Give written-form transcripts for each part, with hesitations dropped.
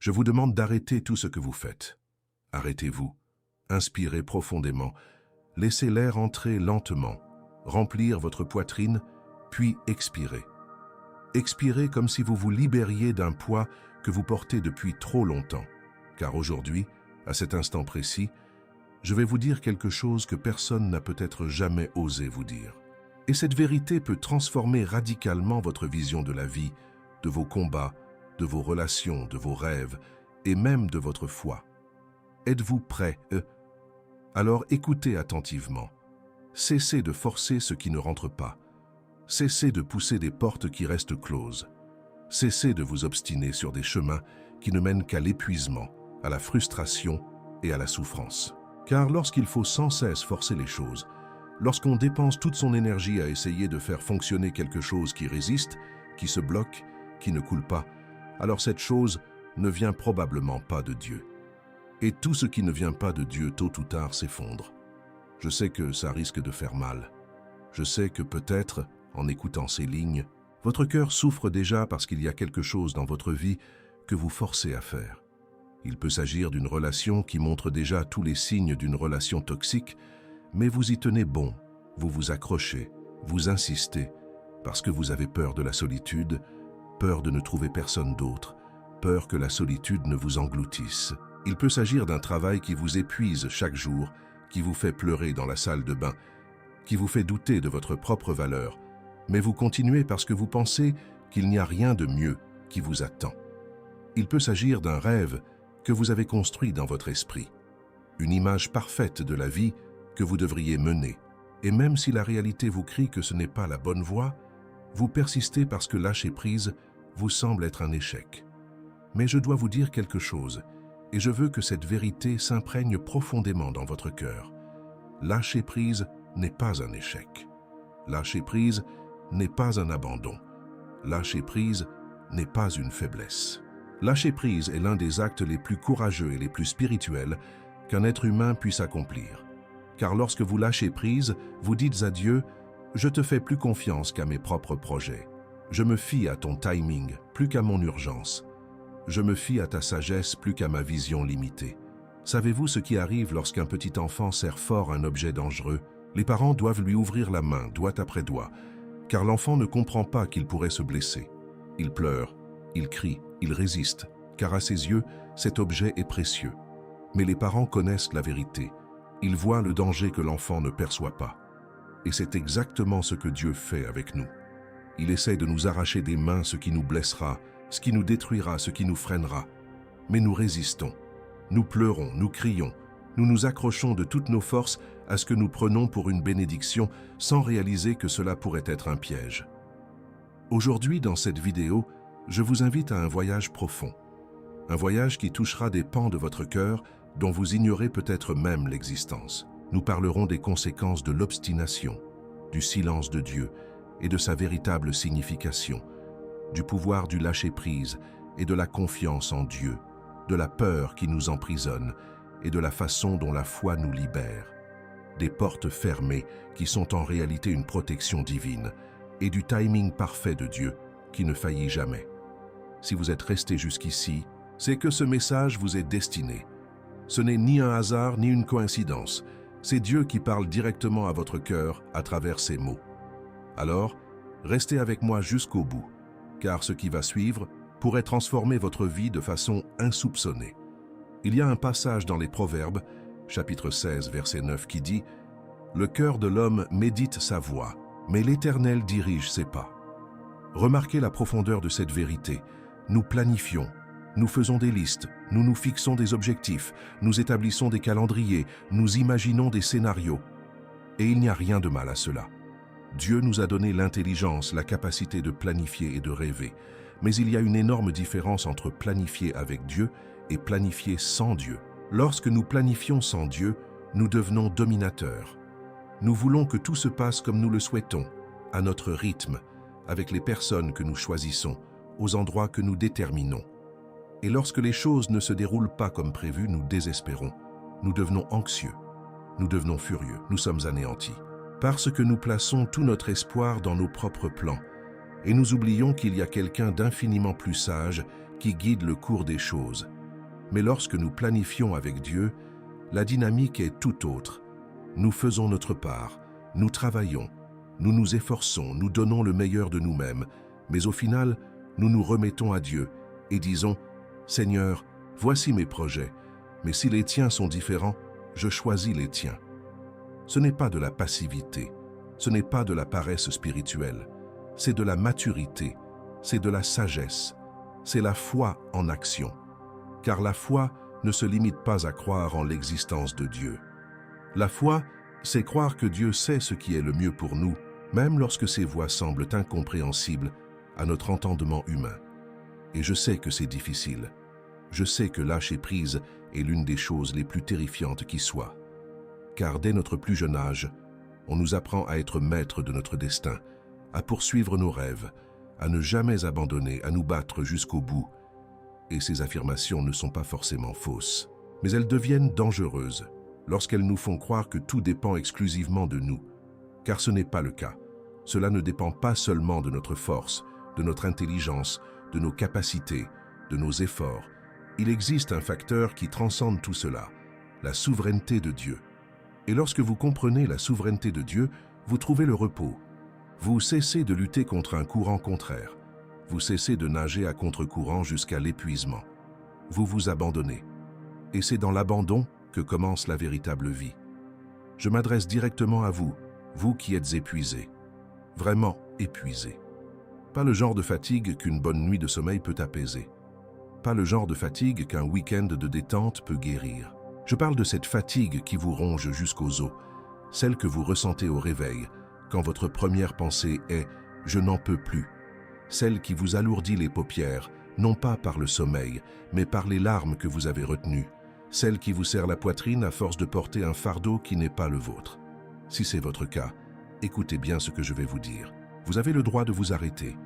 Je vous demande d'arrêter tout ce que vous faites. Arrêtez-vous, inspirez profondément, laissez l'air entrer lentement, remplir votre poitrine, puis expirez. Expirez comme si vous vous libériez d'un poids que vous portez depuis trop longtemps. Car aujourd'hui, à cet instant précis, je vais vous dire quelque chose que personne n'a peut-être jamais osé vous dire. Et cette vérité peut transformer radicalement votre vision de la vie, de vos combats, de vos relations, de vos rêves et même de votre foi. Êtes-vous prêt? Alors écoutez attentivement. Cessez de forcer ce qui ne rentre pas. Cessez de pousser des portes qui restent closes. Cessez de vous obstiner sur des chemins qui ne mènent qu'à l'épuisement, à la frustration et à la souffrance. Car lorsqu'il faut sans cesse forcer les choses, lorsqu'on dépense toute son énergie à essayer de faire fonctionner quelque chose qui résiste, qui se bloque, qui ne coule pas, alors cette chose ne vient probablement pas de Dieu. Et tout ce qui ne vient pas de Dieu, tôt ou tard, s'effondre. Je sais que ça risque de faire mal. Je sais que peut-être, en écoutant ces lignes, votre cœur souffre déjà parce qu'il y a quelque chose dans votre vie que vous forcez à faire. Il peut s'agir d'une relation qui montre déjà tous les signes d'une relation toxique, mais vous y tenez bon, vous vous accrochez, vous insistez, parce que vous avez peur de la solitude, peur de ne trouver personne d'autre, peur que la solitude ne vous engloutisse. Il peut s'agir d'un travail qui vous épuise chaque jour, qui vous fait pleurer dans la salle de bain, qui vous fait douter de votre propre valeur, mais vous continuez parce que vous pensez qu'il n'y a rien de mieux qui vous attend. Il peut s'agir d'un rêve que vous avez construit dans votre esprit, une image parfaite de la vie que vous devriez mener. Et même si la réalité vous crie que ce n'est pas la bonne voie, vous persistez parce que lâcher prise vous semble être un échec. Mais je dois vous dire quelque chose, et je veux que cette vérité s'imprègne profondément dans votre cœur. Lâcher prise n'est pas un échec. Lâcher prise n'est pas un abandon. Lâcher prise n'est pas une faiblesse. Lâcher prise est l'un des actes les plus courageux et les plus spirituels qu'un être humain puisse accomplir. Car lorsque vous lâchez prise, vous dites à Dieu « Je te fais plus confiance qu'à mes propres projets. Je me fie à ton timing plus qu'à mon urgence. Je me fie à ta sagesse plus qu'à ma vision limitée. » Savez-vous ce qui arrive lorsqu'un petit enfant serre fort un objet dangereux? Les parents doivent lui ouvrir la main, doigt après doigt, car l'enfant ne comprend pas qu'il pourrait se blesser. Il pleure, il crie, il résiste, car à ses yeux, cet objet est précieux. Mais les parents connaissent la vérité. Ils voient le danger que l'enfant ne perçoit pas. Et c'est exactement ce que Dieu fait avec nous. Il essaie de nous arracher des mains ce qui nous blessera, ce qui nous détruira, ce qui nous freinera. Mais nous résistons. Nous pleurons, nous crions, nous nous accrochons de toutes nos forces à ce que nous prenons pour une bénédiction sans réaliser que cela pourrait être un piège. Aujourd'hui, dans cette vidéo, je vous invite à un voyage profond. Un voyage qui touchera des pans de votre cœur dont vous ignorez peut-être même l'existence. Nous parlerons des conséquences de l'obstination, du silence de Dieu et de sa véritable signification, du pouvoir du lâcher-prise et de la confiance en Dieu, de la peur qui nous emprisonne et de la façon dont la foi nous libère, des portes fermées qui sont en réalité une protection divine et du timing parfait de Dieu qui ne faillit jamais. Si vous êtes resté jusqu'ici, c'est que ce message vous est destiné. Ce n'est ni un hasard ni une coïncidence, c'est Dieu qui parle directement à votre cœur à travers ces mots. Alors, restez avec moi jusqu'au bout, car ce qui va suivre pourrait transformer votre vie de façon insoupçonnée. Il y a un passage dans les Proverbes, chapitre 16, verset 9, qui dit « Le cœur de l'homme médite sa voie, mais l'Éternel dirige ses pas. » Remarquez la profondeur de cette vérité. Nous planifions, nous faisons des listes, nous nous fixons des objectifs, nous établissons des calendriers, nous imaginons des scénarios. Et il n'y a rien de mal à cela. Dieu nous a donné l'intelligence, la capacité de planifier et de rêver. Mais il y a une énorme différence entre planifier avec Dieu et planifier sans Dieu. Lorsque nous planifions sans Dieu, nous devenons dominateurs. Nous voulons que tout se passe comme nous le souhaitons, à notre rythme, avec les personnes que nous choisissons, aux endroits que nous déterminons. Et lorsque les choses ne se déroulent pas comme prévu, nous désespérons. Nous devenons anxieux. Nous devenons furieux. Nous sommes anéantis. Parce que nous plaçons tout notre espoir dans nos propres plans. Et nous oublions qu'il y a quelqu'un d'infiniment plus sage qui guide le cours des choses. Mais lorsque nous planifions avec Dieu, la dynamique est tout autre. Nous faisons notre part, nous travaillons, nous nous efforçons, nous donnons le meilleur de nous-mêmes, mais au final, nous nous remettons à Dieu et disons « Seigneur, voici mes projets, mais si les tiens sont différents, je choisis les tiens. » Ce n'est pas de la passivité, ce n'est pas de la paresse spirituelle, c'est de la maturité, c'est de la sagesse, c'est la foi en action. Car la foi ne se limite pas à croire en l'existence de Dieu. La foi, c'est croire que Dieu sait ce qui est le mieux pour nous, même lorsque ses voies semblent incompréhensibles à notre entendement humain. Et je sais que c'est difficile. Je sais que lâcher prise est l'une des choses les plus terrifiantes qui soient. Car dès notre plus jeune âge, on nous apprend à être maître de notre destin, à poursuivre nos rêves, à ne jamais abandonner, à nous battre jusqu'au bout. Et ces affirmations ne sont pas forcément fausses, mais elles deviennent dangereuses lorsqu'elles nous font croire que tout dépend exclusivement de nous. Car ce n'est pas le cas. Cela ne dépend pas seulement de notre force, de notre intelligence, de nos capacités, de nos efforts. Il existe un facteur qui transcende tout cela, la souveraineté de Dieu. Et lorsque vous comprenez la souveraineté de Dieu, vous trouvez le repos. Vous cessez de lutter contre un courant contraire. Vous cessez de nager à contre-courant jusqu'à l'épuisement. Vous vous abandonnez. Et c'est dans l'abandon que commence la véritable vie. Je m'adresse directement à vous, vous qui êtes épuisés. Vraiment épuisés. Pas le genre de fatigue qu'une bonne nuit de sommeil peut apaiser. Pas le genre de fatigue qu'un week-end de détente peut guérir. Je parle de cette fatigue qui vous ronge jusqu'aux os, celle que vous ressentez au réveil, quand votre première pensée est « je n'en peux plus », celle qui vous alourdit les paupières, non pas par le sommeil, mais par les larmes que vous avez retenues, celle qui vous serre la poitrine à force de porter un fardeau qui n'est pas le vôtre. Si c'est votre cas, écoutez bien ce que je vais vous dire. Vous avez le droit de vous arrêter.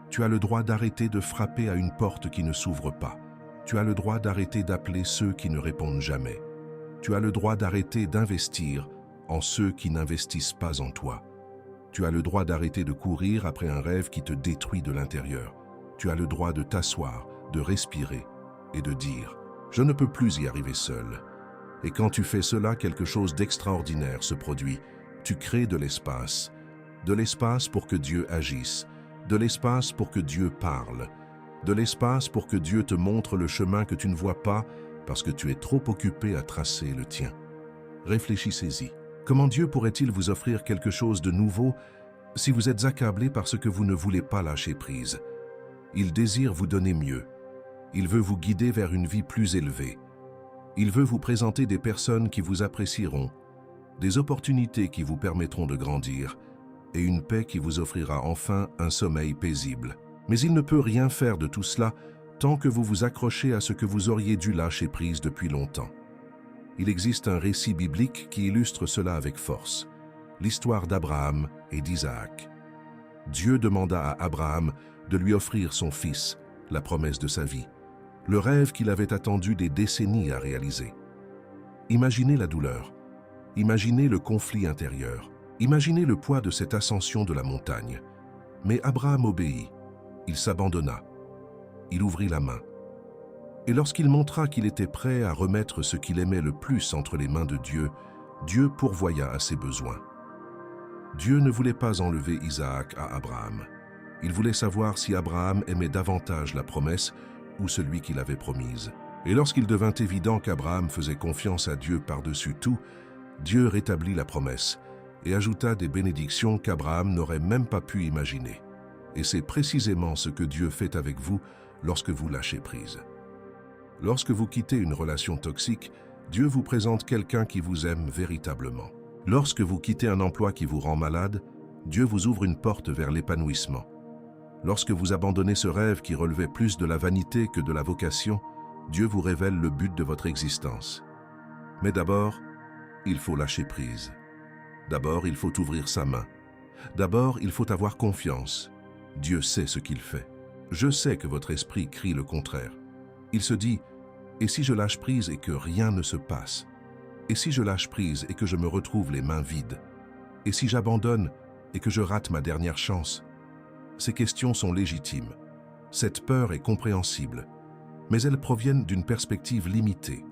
Tu as le droit d'arrêter de frapper à une porte qui ne s'ouvre pas. Tu as le droit d'arrêter d'appeler ceux qui ne répondent jamais. Tu as le droit d'arrêter d'investir en ceux qui n'investissent pas en toi. Tu as le droit d'arrêter de courir après un rêve qui te détruit de l'intérieur. Tu as le droit de t'asseoir, de respirer et de dire « Je ne peux plus y arriver seul ». Et quand tu fais cela, quelque chose d'extraordinaire se produit. Tu crées de l'espace pour que Dieu agisse, de l'espace pour que Dieu parle, de l'espace pour que Dieu te montre le chemin que tu ne vois pas parce que tu es trop occupé à tracer le tien. Réfléchissez-y. Comment Dieu pourrait-il vous offrir quelque chose de nouveau si vous êtes accablé parce que vous ne voulez pas lâcher prise? Il désire vous donner mieux. Il veut vous guider vers une vie plus élevée. Il veut vous présenter des personnes qui vous apprécieront, des opportunités qui vous permettront de grandir et une paix qui vous offrira enfin un sommeil paisible. Mais il ne peut rien faire de tout cela tant que vous vous accrochez à ce que vous auriez dû lâcher prise depuis longtemps. Il existe un récit biblique qui illustre cela avec force, l'histoire d'Abraham et d'Isaac. Dieu demanda à Abraham de lui offrir son fils, la promesse de sa vie, le rêve qu'il avait attendu des décennies à réaliser. Imaginez la douleur, imaginez le conflit intérieur, imaginez le poids de cette ascension de la montagne. Mais Abraham obéit, il s'abandonna, il ouvrit la main. Et lorsqu'il montra qu'il était prêt à remettre ce qu'il aimait le plus entre les mains de Dieu, Dieu pourvoya à ses besoins. Dieu ne voulait pas enlever Isaac à Abraham. Il voulait savoir si Abraham aimait davantage la promesse ou celui qu'il avait promise. Et lorsqu'il devint évident qu'Abraham faisait confiance à Dieu par-dessus tout, Dieu rétablit la promesse et ajouta des bénédictions qu'Abraham n'aurait même pas pu imaginer. Et c'est précisément ce que Dieu fait avec vous lorsque vous lâchez prise. Lorsque vous quittez une relation toxique, Dieu vous présente quelqu'un qui vous aime véritablement. Lorsque vous quittez un emploi qui vous rend malade, Dieu vous ouvre une porte vers l'épanouissement. Lorsque vous abandonnez ce rêve qui relevait plus de la vanité que de la vocation, Dieu vous révèle le but de votre existence. Mais d'abord, il faut lâcher prise. D'abord, il faut ouvrir sa main. D'abord, il faut avoir confiance. Dieu sait ce qu'il fait. Je sais que votre esprit crie le contraire. Il se dit, et si je lâche prise et que rien ne se passe? Et si je lâche prise et que je me retrouve les mains vides? Et si j'abandonne et que je rate ma dernière chance? Ces questions sont légitimes. Cette peur est compréhensible. mais elles proviennent d'une perspective limitée.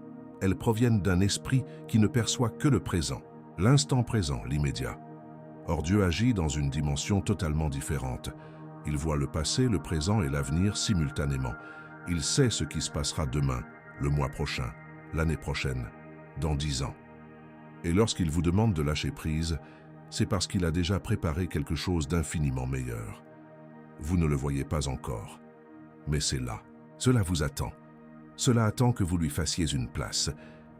Elles proviennent d'un esprit qui ne perçoit que le présent, l'instant présent, l'immédiat. Or Dieu agit dans une dimension totalement différente. Il voit le passé, le présent et l'avenir simultanément. Il sait ce qui se passera demain, le mois prochain, l'année prochaine, dans 10 ans. Et lorsqu'il vous demande de lâcher prise, c'est parce qu'il a déjà préparé quelque chose d'infiniment meilleur. Vous ne le voyez pas encore, mais c'est là. Cela vous attend. Cela attend que vous lui fassiez une place.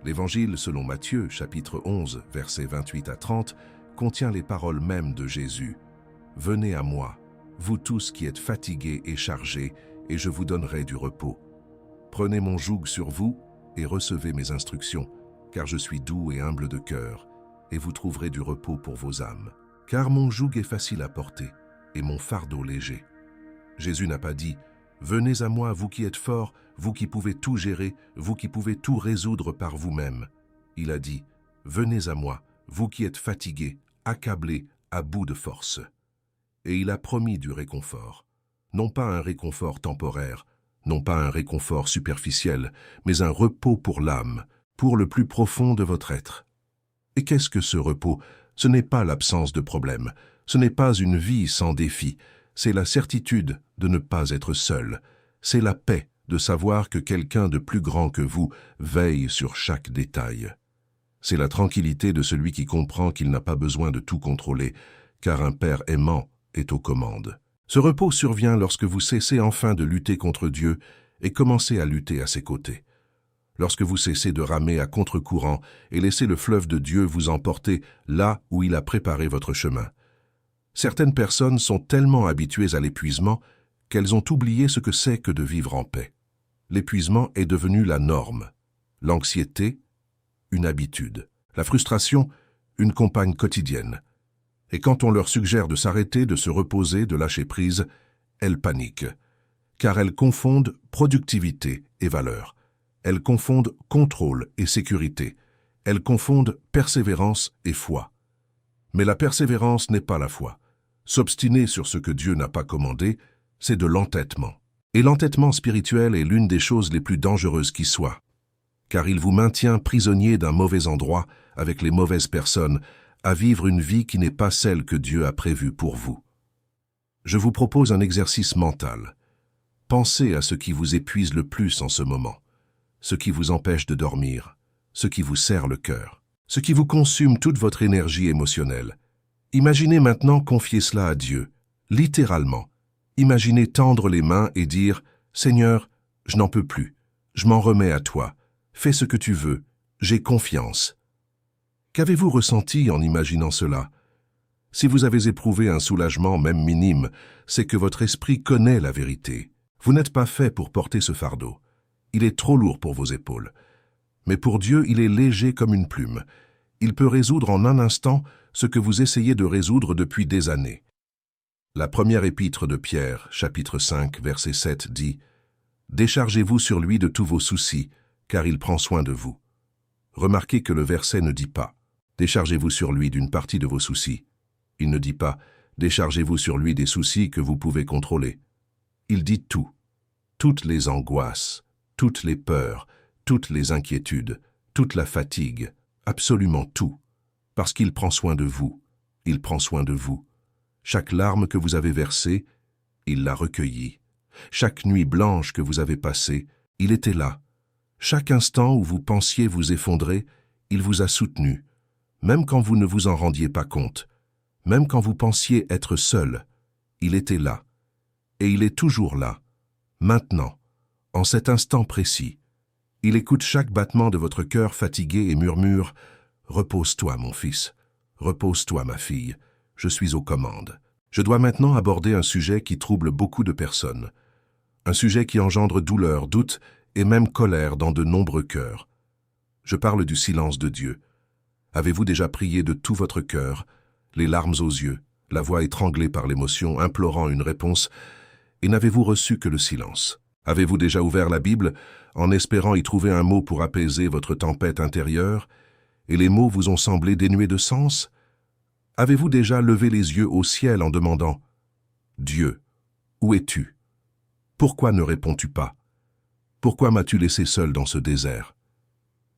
L'Évangile selon Matthieu, chapitre 11, versets 28 à 30, contient les paroles mêmes de Jésus. « Venez à moi, vous tous qui êtes fatigués et chargés, et je vous donnerai du repos. Prenez mon joug sur vous et recevez mes instructions, car je suis doux et humble de cœur, et vous trouverez du repos pour vos âmes. Car mon joug est facile à porter, et mon fardeau léger. » Jésus n'a pas dit « Venez à moi, vous qui êtes forts, vous qui pouvez tout gérer, vous qui pouvez tout résoudre par vous-même. » Il a dit « Venez à moi, vous qui êtes fatigués, accablés, à bout de force. » Et il a promis du réconfort. Non pas un réconfort temporaire, non pas un réconfort superficiel, mais un repos pour l'âme, pour le plus profond de votre être. Et qu'est-ce que ce repos? Ce n'est pas l'absence de problème, ce n'est pas une vie sans défi, c'est la certitude de ne pas être seul, c'est la paix de savoir que quelqu'un de plus grand que vous veille sur chaque détail. C'est la tranquillité de celui qui comprend qu'il n'a pas besoin de tout contrôler, car un Père aimant est aux commandes. Ce repos survient lorsque vous cessez enfin de lutter contre Dieu et commencez à lutter à ses côtés. Lorsque vous cessez de ramer à contre-courant et laissez le fleuve de Dieu vous emporter là où il a préparé votre chemin. Certaines personnes sont tellement habituées à l'épuisement qu'elles ont oublié ce que c'est que de vivre en paix. L'épuisement est devenu la norme, l'anxiété, une habitude, la frustration, une compagne quotidienne. Et quand on leur suggère de s'arrêter, de se reposer, de lâcher prise, elles paniquent, car elles confondent productivité et valeur. Elles confondent contrôle et sécurité. Elles confondent persévérance et foi. Mais la persévérance n'est pas la foi. S'obstiner sur ce que Dieu n'a pas commandé, c'est de l'entêtement. Et l'entêtement spirituel est l'une des choses les plus dangereuses qui soient, car il vous maintient prisonnier d'un mauvais endroit, avec les mauvaises personnes, à vivre une vie qui n'est pas celle que Dieu a prévue pour vous. Je vous propose un exercice mental. Pensez à ce qui vous épuise le plus en ce moment, ce qui vous empêche de dormir, ce qui vous serre le cœur, ce qui vous consume toute votre énergie émotionnelle. Imaginez maintenant confier cela à Dieu, littéralement. Imaginez tendre les mains et dire « Seigneur, je n'en peux plus, je m'en remets à toi, fais ce que tu veux, j'ai confiance. » Qu'avez-vous ressenti en imaginant cela? Si vous avez éprouvé un soulagement même minime, c'est que votre esprit connaît la vérité. Vous n'êtes pas fait pour porter ce fardeau. Il est trop lourd pour vos épaules. Mais pour Dieu, il est léger comme une plume. Il peut résoudre en un instant ce que vous essayez de résoudre depuis des années. La première épître de Pierre, chapitre 5, verset 7, dit « Déchargez-vous sur lui de tous vos soucis, car il prend soin de vous. » Remarquez que le verset ne dit pas « Déchargez-vous sur lui d'une partie de vos soucis ». Il ne dit pas « Déchargez-vous sur lui des soucis que vous pouvez contrôler ». Il dit tout. Toutes les angoisses, toutes les peurs, toutes les inquiétudes, toute la fatigue, absolument tout. Parce qu'il prend soin de vous. Il prend soin de vous. Chaque larme que vous avez versée, il l'a recueillie. Chaque nuit blanche que vous avez passée, il était là. Chaque instant où vous pensiez vous effondrer, il vous a soutenu. Même quand vous ne vous en rendiez pas compte. Même quand vous pensiez être seul, il était là. Et il est toujours là. Maintenant, en cet instant précis. Il écoute chaque battement de votre cœur fatigué et murmure « Repose-toi, mon fils. Repose-toi, ma fille. Je suis aux commandes. » Je dois maintenant aborder un sujet qui trouble beaucoup de personnes. Un sujet qui engendre douleur, doute et même colère dans de nombreux cœurs. Je parle du silence de Dieu. Avez-vous déjà prié de tout votre cœur, les larmes aux yeux, la voix étranglée par l'émotion, implorant une réponse, et n'avez-vous reçu que le silence? Avez-vous déjà ouvert la Bible en espérant y trouver un mot pour apaiser votre tempête intérieure, et les mots vous ont semblé dénués de sens? Avez-vous déjà levé les yeux au ciel en demandant « Dieu, où es-tu? Pourquoi ne réponds-tu pas » Pourquoi m'as-tu laissé seul dans ce désert?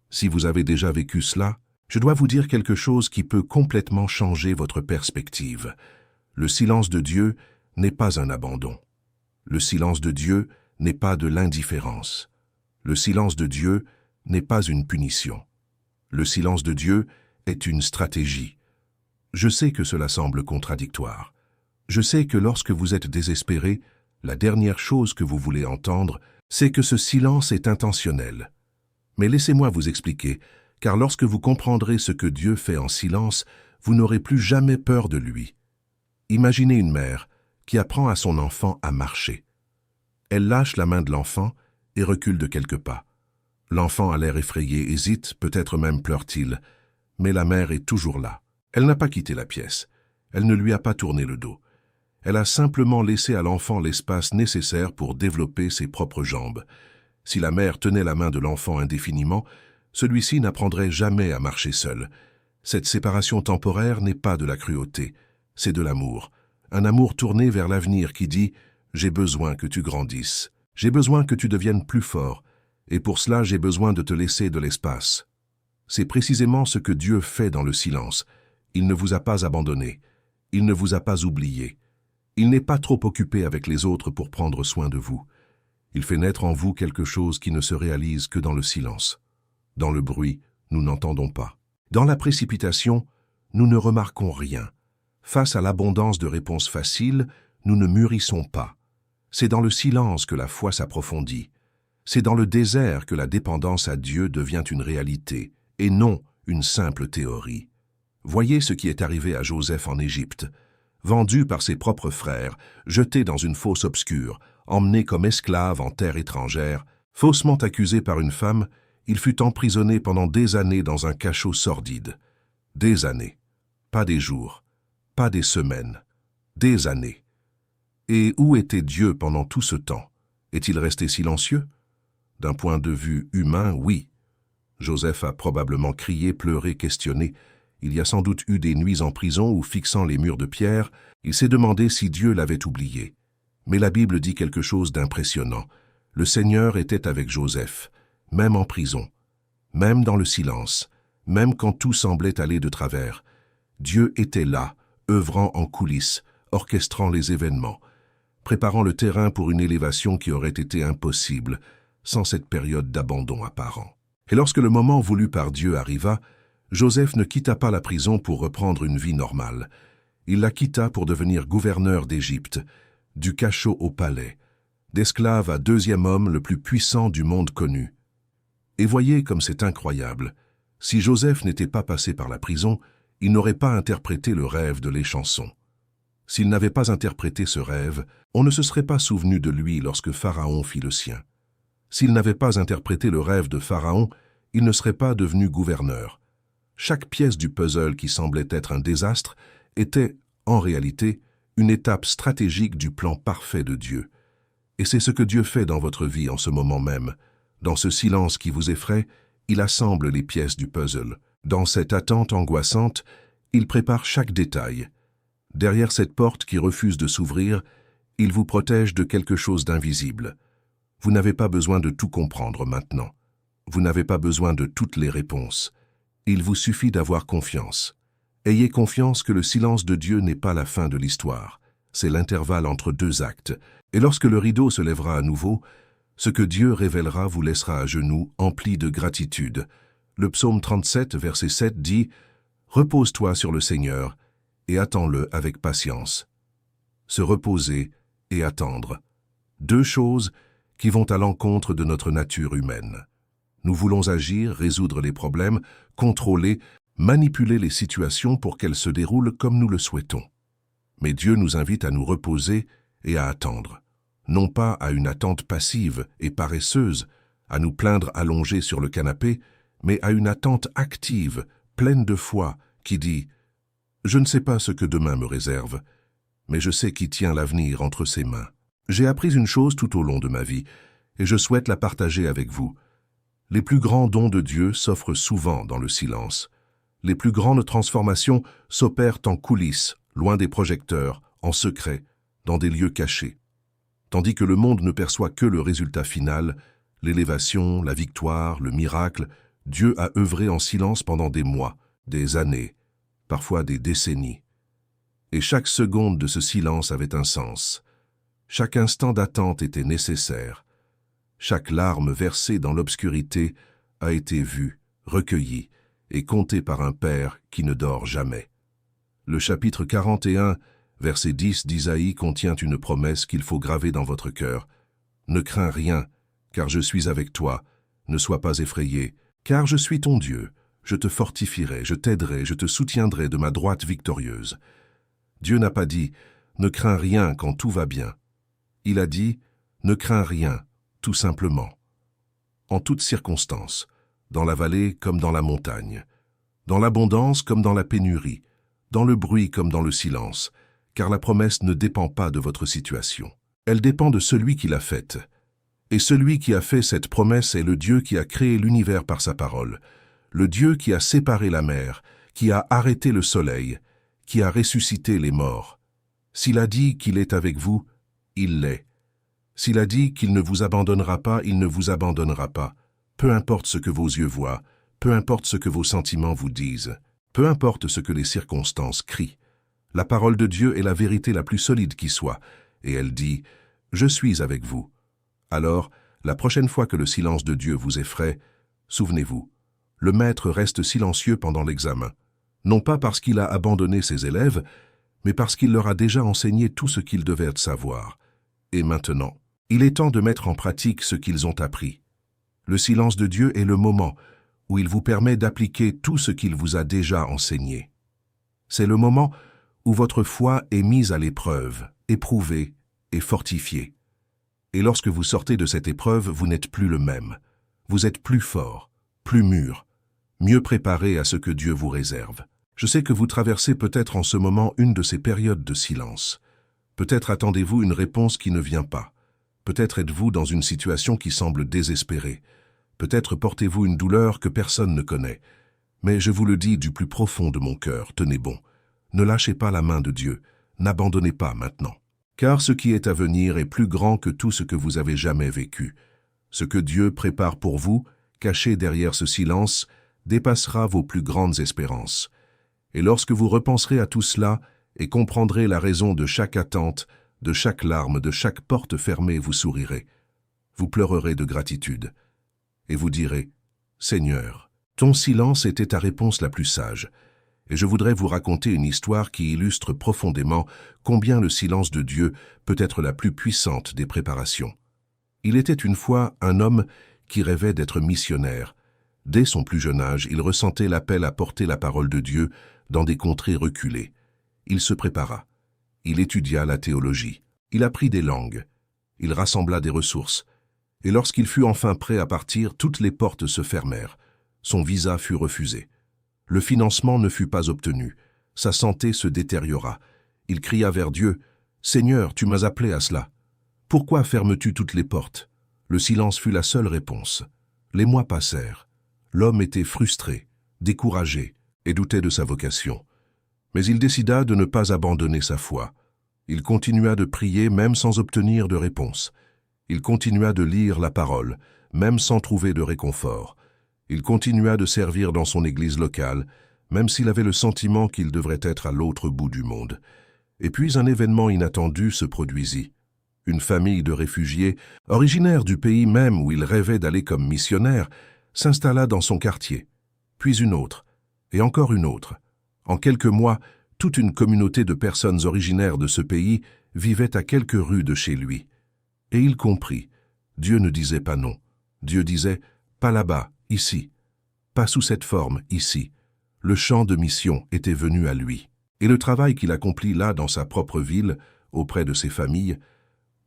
Si vous avez déjà vécu cela, je dois vous dire quelque chose qui peut complètement changer votre perspective. Le silence de Dieu n'est pas un abandon. Le silence de Dieu n'est pas de l'indifférence. Le silence de Dieu n'est pas une punition. Le silence de Dieu est une stratégie. Je sais que cela semble contradictoire. Je sais que lorsque vous êtes désespéré, la dernière chose que vous voulez entendre, c'est que ce silence est intentionnel. Mais laissez-moi vous expliquer, car lorsque vous comprendrez ce que Dieu fait en silence, vous n'aurez plus jamais peur de lui. Imaginez une mère qui apprend à son enfant à marcher. Elle lâche la main de l'enfant et recule de quelques pas. L'enfant a l'air effrayé, hésite, peut-être même pleure-t-il, mais la mère est toujours là. Elle n'a pas quitté la pièce. Elle ne lui a pas tourné le dos. Elle a simplement laissé à l'enfant l'espace nécessaire pour développer ses propres jambes. Si la mère tenait la main de l'enfant indéfiniment, celui-ci n'apprendrait jamais à marcher seul. Cette séparation temporaire n'est pas de la cruauté, c'est de l'amour. Un amour tourné vers l'avenir qui dit « J'ai besoin que tu grandisses, j'ai besoin que tu deviennes plus fort, et pour cela j'ai besoin de te laisser de l'espace. » C'est précisément ce que Dieu fait dans le silence. Il ne vous a pas abandonné, il ne vous a pas oublié. Il n'est pas trop occupé avec les autres pour prendre soin de vous. Il fait naître en vous quelque chose qui ne se réalise que dans le silence. Dans le bruit, nous n'entendons pas. Dans la précipitation, nous ne remarquons rien. Face à l'abondance de réponses faciles, nous ne mûrissons pas. C'est dans le silence que la foi s'approfondit. C'est dans le désert que la dépendance à Dieu devient une réalité, et non une simple théorie. Voyez ce qui est arrivé à Joseph en Égypte. Vendu par ses propres frères, jeté dans une fosse obscure, emmené comme esclave en terre étrangère, faussement accusé par une femme, il fut emprisonné pendant des années dans un cachot sordide. Des années, pas des jours, pas des semaines, des années. Et où était Dieu pendant tout ce temps? Est-il resté silencieux? D'un point de vue humain, oui. Joseph a probablement crié, pleuré, questionné. Il y a sans doute eu des nuits en prison où, fixant les murs de pierre, il s'est demandé si Dieu l'avait oublié. Mais la Bible dit quelque chose d'impressionnant. Le Seigneur était avec Joseph, même en prison, même dans le silence, même quand tout semblait aller de travers. Dieu était là, œuvrant en coulisses, orchestrant les événements, préparant le terrain pour une élévation qui aurait été impossible sans cette période d'abandon apparent. Et lorsque le moment voulu par Dieu arriva, Joseph ne quitta pas la prison pour reprendre une vie normale. Il la quitta pour devenir gouverneur d'Égypte, du cachot au palais, d'esclave à deuxième homme le plus puissant du monde connu. Et voyez comme c'est incroyable. Si Joseph n'était pas passé par la prison, il n'aurait pas interprété le rêve de l'échanson. S'il n'avait pas interprété ce rêve, on ne se serait pas souvenu de lui lorsque Pharaon fit le sien. S'il n'avait pas interprété le rêve de Pharaon, il ne serait pas devenu gouverneur. Chaque pièce du puzzle qui semblait être un désastre était, en réalité, une étape stratégique du plan parfait de Dieu. Et c'est ce que Dieu fait dans votre vie en ce moment même. Dans ce silence qui vous effraie, il assemble les pièces du puzzle. Dans cette attente angoissante, il prépare chaque détail. Derrière cette porte qui refuse de s'ouvrir, il vous protège de quelque chose d'invisible. Vous n'avez pas besoin de tout comprendre maintenant. Vous n'avez pas besoin de toutes les réponses. Il vous suffit d'avoir confiance. Ayez confiance que le silence de Dieu n'est pas la fin de l'histoire. C'est l'intervalle entre deux actes. Et lorsque le rideau se lèvera à nouveau, ce que Dieu révélera vous laissera à genoux, empli de gratitude. Le psaume 37, verset 7 dit « Repose-toi sur le Seigneur et attends-le avec patience. » Se reposer et attendre. Deux choses qui vont à l'encontre de notre nature humaine. Nous voulons agir, résoudre les problèmes, contrôler, manipuler les situations pour qu'elles se déroulent comme nous le souhaitons. Mais Dieu nous invite à nous reposer et à attendre. Non pas à une attente passive et paresseuse, à nous plaindre allongés sur le canapé, mais à une attente active, pleine de foi, qui dit « Je ne sais pas ce que demain me réserve, mais je sais qui tient l'avenir entre ses mains. J'ai appris une chose tout au long de ma vie, et je souhaite la partager avec vous. Les plus grands dons de Dieu s'offrent souvent dans le silence. Les plus grandes transformations s'opèrent en coulisses, loin des projecteurs, en secret, dans des lieux cachés. Tandis que le monde ne perçoit que le résultat final, L'élévation, la victoire, le miracle, Dieu a œuvré en silence pendant des mois, des années, parfois des décennies. Et chaque seconde de ce silence avait un sens. Chaque instant d'attente était nécessaire. Chaque larme versée dans l'obscurité a été vue, recueillie et comptée par un Père qui ne dort jamais. Le chapitre 41, verset 10 d'Isaïe contient une promesse qu'il faut graver dans votre cœur. « Ne crains rien, car je suis avec toi. Ne sois pas effrayé, car je suis ton Dieu. Je te fortifierai, je t'aiderai, je te soutiendrai de ma droite victorieuse. » Dieu n'a pas dit « Ne crains rien quand tout va bien ». Il a dit « Ne crains rien ». Tout simplement. En toutes circonstances, dans la vallée comme dans la montagne, dans l'abondance comme dans la pénurie, dans le bruit comme dans le silence, car la promesse ne dépend pas de votre situation. Elle dépend de celui qui l'a faite. Et celui qui a fait cette promesse est le Dieu qui a créé l'univers par sa parole, le Dieu qui a séparé la mer, qui a arrêté le soleil, qui a ressuscité les morts. S'il a dit qu'il est avec vous, il l'est. S'il a dit qu'il ne vous abandonnera pas, il ne vous abandonnera pas. Peu importe ce que vos yeux voient, peu importe ce que vos sentiments vous disent, peu importe ce que les circonstances crient. La parole de Dieu est la vérité la plus solide qui soit, et elle dit « Je suis avec vous ». Alors, la prochaine fois que le silence de Dieu vous effraie, souvenez-vous, le Maître reste silencieux pendant l'examen, non pas parce qu'il a abandonné ses élèves, mais parce qu'il leur a déjà enseigné tout ce qu'ils devaient savoir. Et maintenant, il est temps de mettre en pratique ce qu'ils ont appris. Le silence de Dieu est le moment où il vous permet d'appliquer tout ce qu'il vous a déjà enseigné. C'est le moment où votre foi est mise à l'épreuve, éprouvée et fortifiée. Et lorsque vous sortez de cette épreuve, vous n'êtes plus le même. Vous êtes plus fort, plus mûr, mieux préparé à ce que Dieu vous réserve. Je sais que vous traversez peut-être en ce moment une de ces périodes de silence. Peut-être attendez-vous une réponse qui ne vient pas. Peut-être êtes-vous dans une situation qui semble désespérée. Peut-être portez-vous une douleur que personne ne connaît. Mais je vous le dis du plus profond de mon cœur, tenez bon. Ne lâchez pas la main de Dieu. N'abandonnez pas maintenant. Car ce qui est à venir est plus grand que tout ce que vous avez jamais vécu. Ce que Dieu prépare pour vous, caché derrière ce silence, dépassera vos plus grandes espérances. Et lorsque vous repenserez à tout cela et comprendrez la raison de chaque attente, de chaque larme, de chaque porte fermée, vous sourirez. Vous pleurerez de gratitude. Et vous direz, « Seigneur, ton silence était ta réponse la plus sage. » Et je voudrais vous raconter une histoire qui illustre profondément combien le silence de Dieu peut être la plus puissante des préparations. Il était une fois un homme qui rêvait d'être missionnaire. Dès son plus jeune âge, il ressentait l'appel à porter la parole de Dieu dans des contrées reculées. Il se prépara. Il étudia la théologie. Il apprit des langues. Il rassembla des ressources. Et lorsqu'il fut enfin prêt à partir, toutes les portes se fermèrent. Son visa fut refusé. Le financement ne fut pas obtenu. Sa santé se détériora. Il cria vers Dieu, « Seigneur, tu m'as appelé à cela. Pourquoi fermes-tu toutes les portes ?» Le silence fut la seule réponse. Les mois passèrent. L'homme était frustré, découragé et doutait de sa vocation. Mais il décida de ne pas abandonner sa foi. Il continua de prier même sans obtenir de réponse. Il continua de lire la parole, même sans trouver de réconfort. Il continua de servir dans son église locale, même s'il avait le sentiment qu'il devrait être à l'autre bout du monde. Et puis un événement inattendu se produisit. Une famille de réfugiés, originaires du pays même où il rêvait d'aller comme missionnaire, s'installa dans son quartier. Puis une autre, et encore une autre. En quelques mois, toute une communauté de personnes originaires de ce pays vivait à quelques rues de chez lui. Et il comprit. Dieu ne disait pas non. Dieu disait « pas là-bas, ici ». Pas sous cette forme, ici. Le champ de mission était venu à lui. Et le travail qu'il accomplit là dans sa propre ville, auprès de ses familles,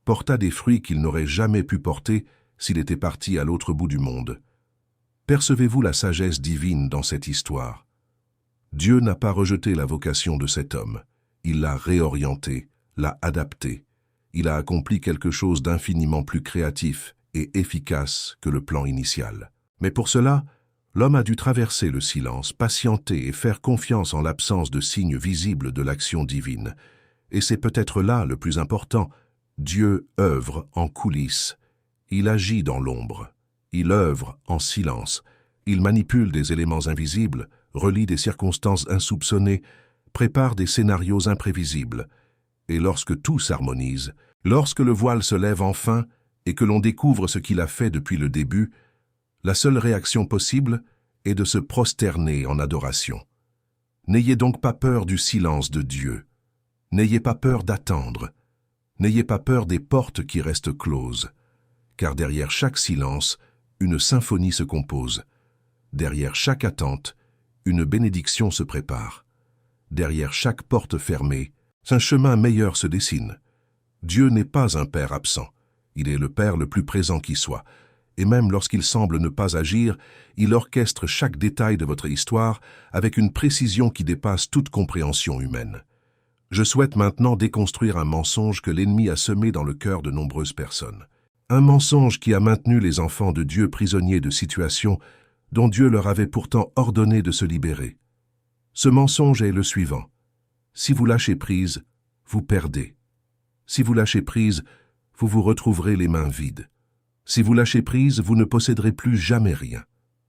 porta des fruits qu'il n'aurait jamais pu porter s'il était parti à l'autre bout du monde. Percevez-vous la sagesse divine dans cette histoire? Dieu n'a pas rejeté la vocation de cet homme. Il l'a réorienté, l'a adapté. Il a accompli quelque chose d'infiniment plus créatif et efficace que le plan initial. Mais pour cela, l'homme a dû traverser le silence, patienter et faire confiance en l'absence de signes visibles de l'action divine. Et c'est peut-être là le plus important. Dieu œuvre en coulisses. Il agit dans l'ombre. Il œuvre en silence. Il manipule des éléments invisibles, relie des circonstances insoupçonnées, prépare des scénarios imprévisibles. Et lorsque tout s'harmonise, lorsque le voile se lève enfin et que l'on découvre ce qu'il a fait depuis le début, la seule réaction possible est de se prosterner en adoration. N'ayez donc pas peur du silence de Dieu. N'ayez pas peur d'attendre. N'ayez pas peur des portes qui restent closes. Car derrière chaque silence, une symphonie se compose. Derrière chaque attente, une bénédiction se prépare. Derrière chaque porte fermée, un chemin meilleur se dessine. Dieu n'est pas un Père absent. Il est le Père le plus présent qui soit. Et même lorsqu'il semble ne pas agir, il orchestre chaque détail de votre histoire avec une précision qui dépasse toute compréhension humaine. Je souhaite maintenant déconstruire un mensonge que l'ennemi a semé dans le cœur de nombreuses personnes. Un mensonge qui a maintenu les enfants de Dieu prisonniers de situations dont Dieu leur avait pourtant ordonné de se libérer. Ce mensonge est le suivant. Si vous lâchez prise, vous perdez. Si vous lâchez prise, vous vous retrouverez les mains vides. Si vous lâchez prise, vous ne posséderez plus jamais rien.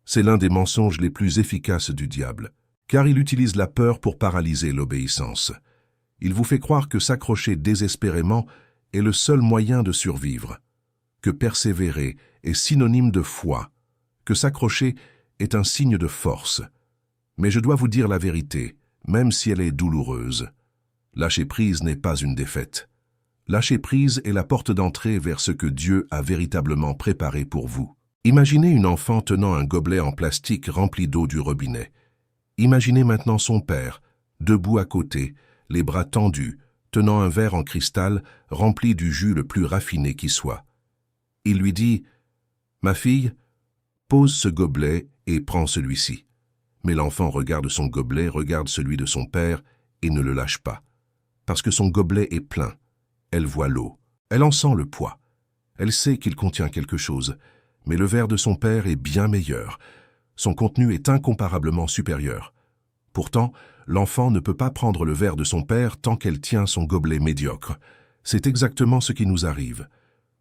C'est l'un des mensonges les plus efficaces du diable, car il utilise la peur pour paralyser l'obéissance. Il vous fait croire que s'accrocher désespérément est le seul moyen de survivre, que persévérer est synonyme de foi, que s'accrocher est un signe de force. Mais je dois vous dire la vérité, même si elle est douloureuse. Lâcher prise n'est pas une défaite. Lâcher prise est la porte d'entrée vers ce que Dieu a véritablement préparé pour vous. Imaginez une enfant tenant un gobelet en plastique rempli d'eau du robinet. Imaginez maintenant son père, debout à côté, les bras tendus, tenant un verre en cristal rempli du jus le plus raffiné qui soit. Il lui dit « Ma fille, pose ce gobelet et prends celui-ci. » Mais l'enfant regarde son gobelet, regarde celui de son père et ne le lâche pas. Parce que son gobelet est plein. Elle voit l'eau. Elle en sent le poids. Elle sait qu'il contient quelque chose. Mais le verre de son père est bien meilleur. Son contenu est incomparablement supérieur. Pourtant, l'enfant ne peut pas prendre le verre de son père tant qu'elle tient son gobelet médiocre. C'est exactement ce qui nous arrive.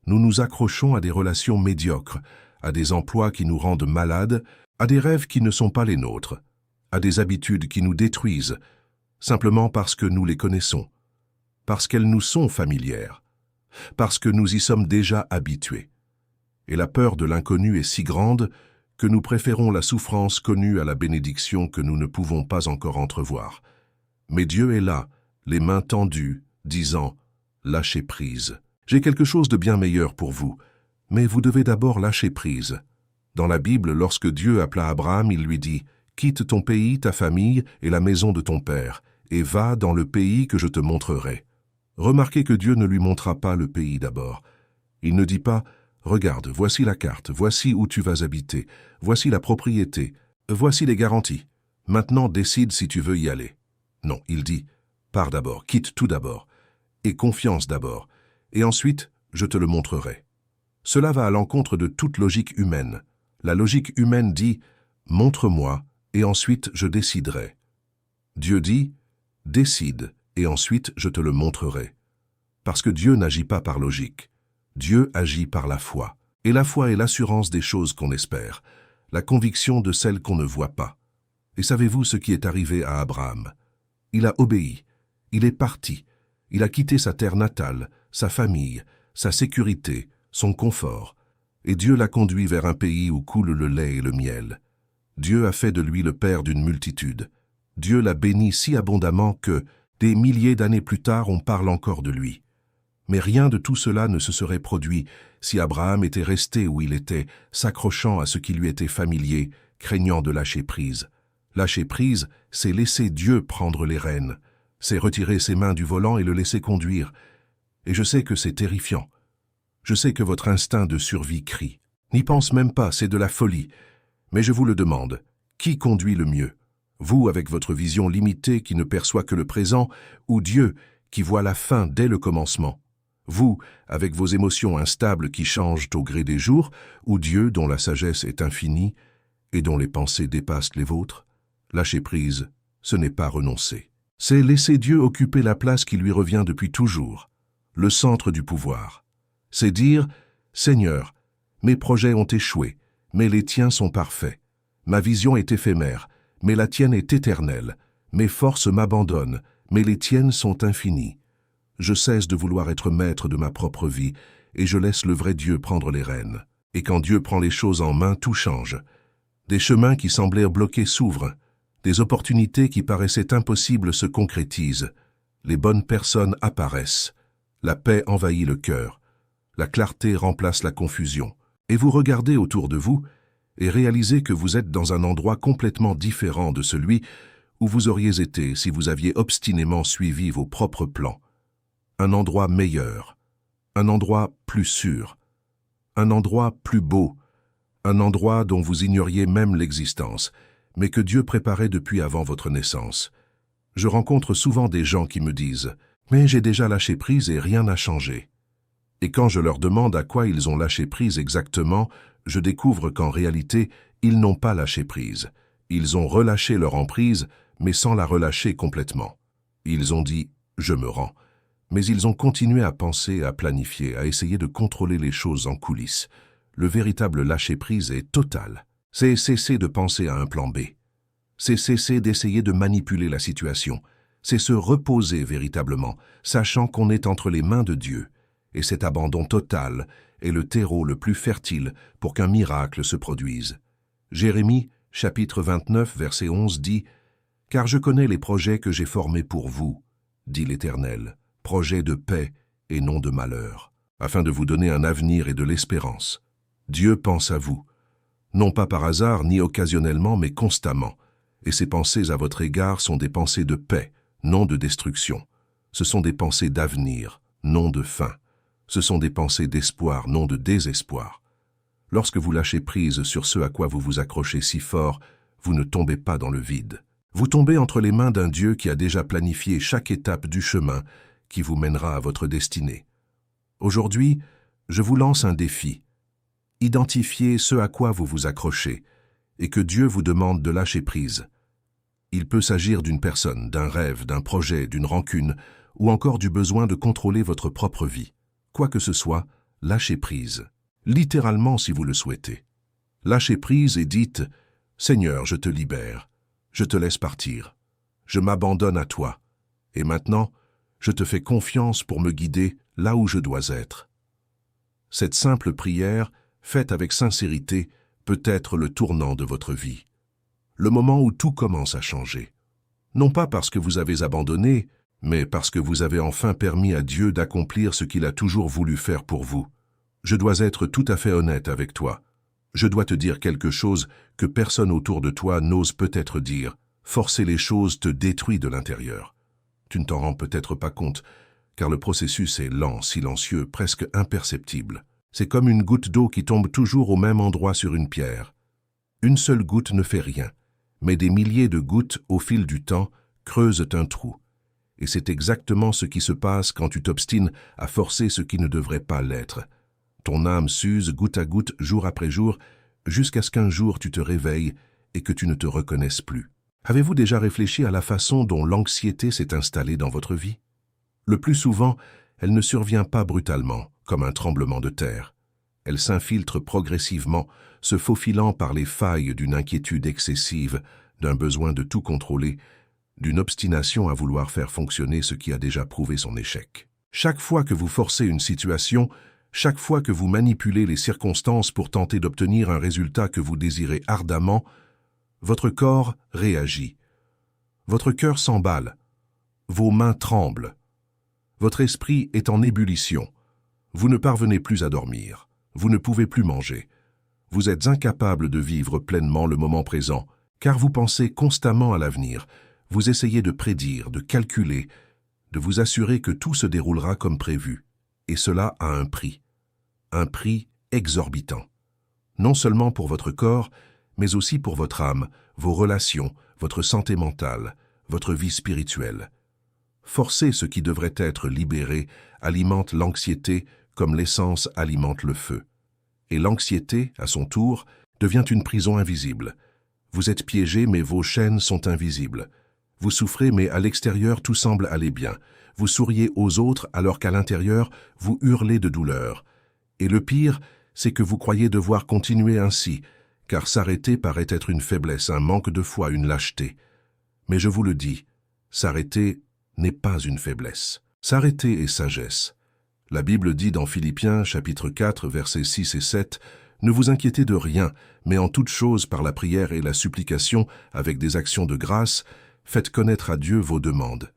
Nous nous accrochons à des relations médiocres, à des emplois qui nous rendent malades, à des rêves qui ne sont pas les nôtres, à des habitudes qui nous détruisent, simplement parce que nous les connaissons, parce qu'elles nous sont familières, parce que nous y sommes déjà habitués. Et la peur de l'inconnu est si grande que nous préférons la souffrance connue à la bénédiction que nous ne pouvons pas encore entrevoir. Mais Dieu est là, les mains tendues, disant « Lâchez prise. J'ai quelque chose de bien meilleur pour vous, mais vous devez d'abord lâcher prise. » Dans la Bible, lorsque Dieu appela Abraham, il lui dit « Quitte ton pays, ta famille et la maison de ton père, et va dans le pays que je te montrerai. » Remarquez que Dieu ne lui montra pas le pays d'abord. Il ne dit pas « Regarde, voici la carte, voici où tu vas habiter, voici la propriété, voici les garanties. Maintenant décide si tu veux y aller. » Non, il dit « Pars d'abord, quitte tout d'abord, et confiance d'abord, et ensuite je te le montrerai. » Cela va à l'encontre de toute logique humaine. La logique humaine dit « Montre-moi, et ensuite je déciderai. » Dieu dit « Décide, et ensuite je te le montrerai. » Parce que Dieu n'agit pas par logique. Dieu agit par la foi. Et la foi est l'assurance des choses qu'on espère, la conviction de celles qu'on ne voit pas. Et savez-vous ce qui est arrivé à Abraham? Il a obéi, il est parti, il a quitté sa terre natale, sa famille, sa sécurité, son confort, et Dieu l'a conduit vers un pays où coule le lait et le miel. Dieu a fait de lui le père d'une multitude. Dieu l'a béni si abondamment que, des milliers d'années plus tard, on parle encore de lui. Mais rien de tout cela ne se serait produit si Abraham était resté où il était, s'accrochant à ce qui lui était familier, craignant de lâcher prise. Lâcher prise, c'est laisser Dieu prendre les rênes, c'est retirer ses mains du volant et le laisser conduire. Et je sais que c'est terrifiant. Je sais que votre instinct de survie crie. N'y pense même pas, c'est de la folie. Mais je vous le demande, qui conduit le mieux? Vous, avec votre vision limitée qui ne perçoit que le présent, ou Dieu, qui voit la fin dès le commencement? Vous, avec vos émotions instables qui changent au gré des jours, ou Dieu dont la sagesse est infinie et dont les pensées dépassent les vôtres? Lâcher prise, ce n'est pas renoncer. C'est laisser Dieu occuper la place qui lui revient depuis toujours, le centre du pouvoir. C'est dire « Seigneur, mes projets ont échoué, mais les tiens sont parfaits. Ma vision est éphémère, mais la tienne est éternelle. Mes forces m'abandonnent, mais les tiennes sont infinies. Je cesse de vouloir être maître de ma propre vie, et je laisse le vrai Dieu prendre les rênes. Et quand Dieu prend les choses en main, tout change. Des chemins qui semblaient bloqués s'ouvrent. Des opportunités qui paraissaient impossibles se concrétisent. Les bonnes personnes apparaissent. La paix envahit le cœur. La clarté remplace la confusion. Et vous regardez autour de vous et réalisez que vous êtes dans un endroit complètement différent de celui où vous auriez été si vous aviez obstinément suivi vos propres plans. Un endroit meilleur, un endroit plus sûr, un endroit plus beau, un endroit dont vous ignoriez même l'existence, mais que Dieu préparait depuis avant votre naissance. Je rencontre souvent des gens qui me disent « Mais j'ai déjà lâché prise et rien n'a changé ». Et quand je leur demande à quoi ils ont lâché prise exactement, je découvre qu'en réalité, ils n'ont pas lâché prise. Ils ont relâché leur emprise, mais sans la relâcher complètement. Ils ont dit « je me rends ». Mais ils ont continué à penser, à planifier, à essayer de contrôler les choses en coulisses. Le véritable lâcher-prise est total. C'est cesser de penser à un plan B. C'est cesser d'essayer de manipuler la situation. C'est se reposer véritablement, sachant qu'on est entre les mains de Dieu. Et cet abandon total est le terreau le plus fertile pour qu'un miracle se produise. Jérémie, chapitre 29, verset 11 dit « Car je connais les projets que j'ai formés pour vous, dit l'Éternel, projets de paix et non de malheur, afin de vous donner un avenir et de l'espérance. Dieu pense à vous, non pas par hasard ni occasionnellement, mais constamment, et ses pensées à votre égard sont des pensées de paix, non de destruction. Ce sont des pensées d'avenir, non de fin. Ce sont des pensées d'espoir, non de désespoir. Lorsque vous lâchez prise sur ce à quoi vous vous accrochez si fort, vous ne tombez pas dans le vide. Vous tombez entre les mains d'un Dieu qui a déjà planifié chaque étape du chemin qui vous mènera à votre destinée. Aujourd'hui, je vous lance un défi. Identifiez ce à quoi vous vous accrochez et que Dieu vous demande de lâcher prise. Il peut s'agir d'une personne, d'un rêve, d'un projet, d'une rancune ou encore du besoin de contrôler votre propre vie. Quoi que ce soit, lâchez prise. Littéralement si vous le souhaitez. Lâchez prise et dites « Seigneur, je te libère, je te laisse partir, je m'abandonne à toi, et maintenant, je te fais confiance pour me guider là où je dois être. » Cette simple prière, faite avec sincérité, peut être le tournant de votre vie. Le moment où tout commence à changer. Non pas parce que vous avez abandonné, mais parce que vous avez enfin permis à Dieu d'accomplir ce qu'il a toujours voulu faire pour vous. Je dois être tout à fait honnête avec toi. Je dois te dire quelque chose que personne autour de toi n'ose peut-être dire. Forcer les choses te détruit de l'intérieur. Tu ne t'en rends peut-être pas compte, car le processus est lent, silencieux, presque imperceptible. C'est comme une goutte d'eau qui tombe toujours au même endroit sur une pierre. Une seule goutte ne fait rien, mais des milliers de gouttes, au fil du temps, creusent un trou. Et c'est exactement ce qui se passe quand tu t'obstines à forcer ce qui ne devrait pas l'être. Ton âme s'use goutte à goutte, jour après jour, jusqu'à ce qu'un jour tu te réveilles et que tu ne te reconnaisses plus. Avez-vous déjà réfléchi à la façon dont l'anxiété s'est installée dans votre vie? Le plus souvent, elle ne survient pas brutalement, comme un tremblement de terre. Elle s'infiltre progressivement, se faufilant par les failles d'une inquiétude excessive, d'un besoin de tout contrôler, d'une obstination à vouloir faire fonctionner ce qui a déjà prouvé son échec. Chaque fois que vous forcez une situation, chaque fois que vous manipulez les circonstances pour tenter d'obtenir un résultat que vous désirez ardemment, votre corps réagit. Votre cœur s'emballe. Vos mains tremblent. Votre esprit est en ébullition. Vous ne parvenez plus à dormir. Vous ne pouvez plus manger. Vous êtes incapable de vivre pleinement le moment présent, car vous pensez constamment à l'avenir. Vous essayez de prédire, de calculer, de vous assurer que tout se déroulera comme prévu. Et cela a un prix exorbitant. Non seulement pour votre corps, mais aussi pour votre âme, vos relations, votre santé mentale, votre vie spirituelle. Forcer ce qui devrait être libéré alimente l'anxiété comme l'essence alimente le feu. Et l'anxiété, à son tour, devient une prison invisible. Vous êtes piégé, mais vos chaînes sont invisibles. Vous souffrez, mais à l'extérieur, tout semble aller bien. Vous souriez aux autres alors qu'à l'intérieur, vous hurlez de douleur. Et le pire, c'est que vous croyez devoir continuer ainsi, car s'arrêter paraît être une faiblesse, un manque de foi, une lâcheté. Mais je vous le dis, s'arrêter n'est pas une faiblesse. S'arrêter est sagesse. La Bible dit dans Philippiens chapitre 4, versets 6 et 7, « Ne vous inquiétez de rien, mais en toute chose par la prière et la supplication, avec des actions de grâce, faites connaître à Dieu vos demandes.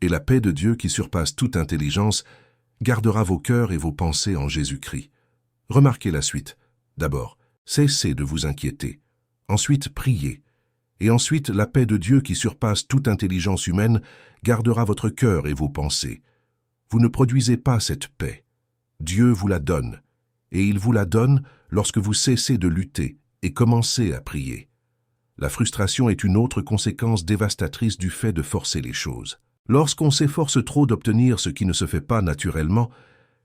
Et la paix de Dieu qui surpasse toute intelligence gardera vos cœurs et vos pensées en Jésus-Christ. » Remarquez la suite. D'abord, cessez de vous inquiéter. Ensuite, priez. Et ensuite, la paix de Dieu qui surpasse toute intelligence humaine gardera votre cœur et vos pensées. Vous ne produisez pas cette paix. Dieu vous la donne. Et il vous la donne lorsque vous cessez de lutter et commencez à prier. La frustration est une autre conséquence dévastatrice du fait de forcer les choses. Lorsqu'on s'efforce trop d'obtenir ce qui ne se fait pas naturellement,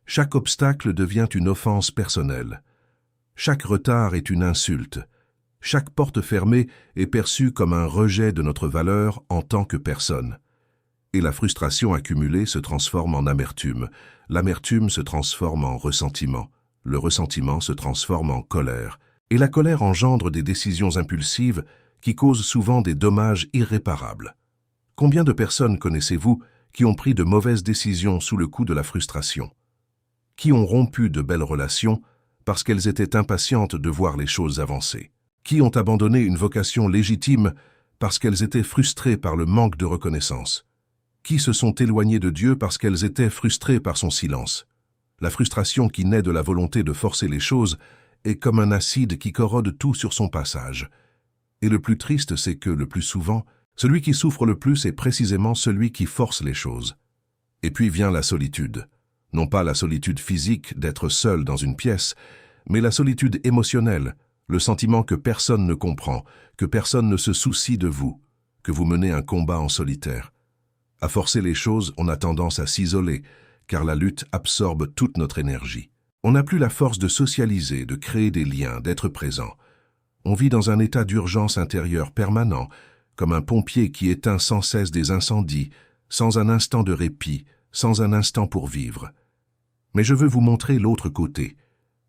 chaque obstacle devient une offense personnelle. Chaque retard est une insulte. Chaque porte fermée est perçue comme un rejet de notre valeur en tant que personne. Et la frustration accumulée se transforme en amertume. L'amertume se transforme en ressentiment. Le ressentiment se transforme en colère. Et la colère engendre des décisions impulsives qui causent souvent des dommages irréparables. Combien de personnes connaissez-vous qui ont pris de mauvaises décisions sous le coup de la frustration? Qui ont rompu de belles relations parce qu'elles étaient impatientes de voir les choses avancer? Qui ont abandonné une vocation légitime parce qu'elles étaient frustrées par le manque de reconnaissance? Qui se sont éloignées de Dieu parce qu'elles étaient frustrées par son silence? La frustration qui naît de la volonté de forcer les choses est comme un acide qui corrode tout sur son passage. Et le plus triste, c'est que, le plus souvent, celui qui souffre le plus est précisément celui qui force les choses. Et puis vient la solitude. Non pas la solitude physique d'être seul dans une pièce, mais la solitude émotionnelle, le sentiment que personne ne comprend, que personne ne se soucie de vous, que vous menez un combat en solitaire. À forcer les choses, on a tendance à s'isoler, car la lutte absorbe toute notre énergie. On n'a plus la force de socialiser, de créer des liens, d'être présent. On vit dans un état d'urgence intérieure permanent, comme un pompier qui éteint sans cesse des incendies, sans un instant de répit, sans un instant pour vivre. Mais je veux vous montrer l'autre côté,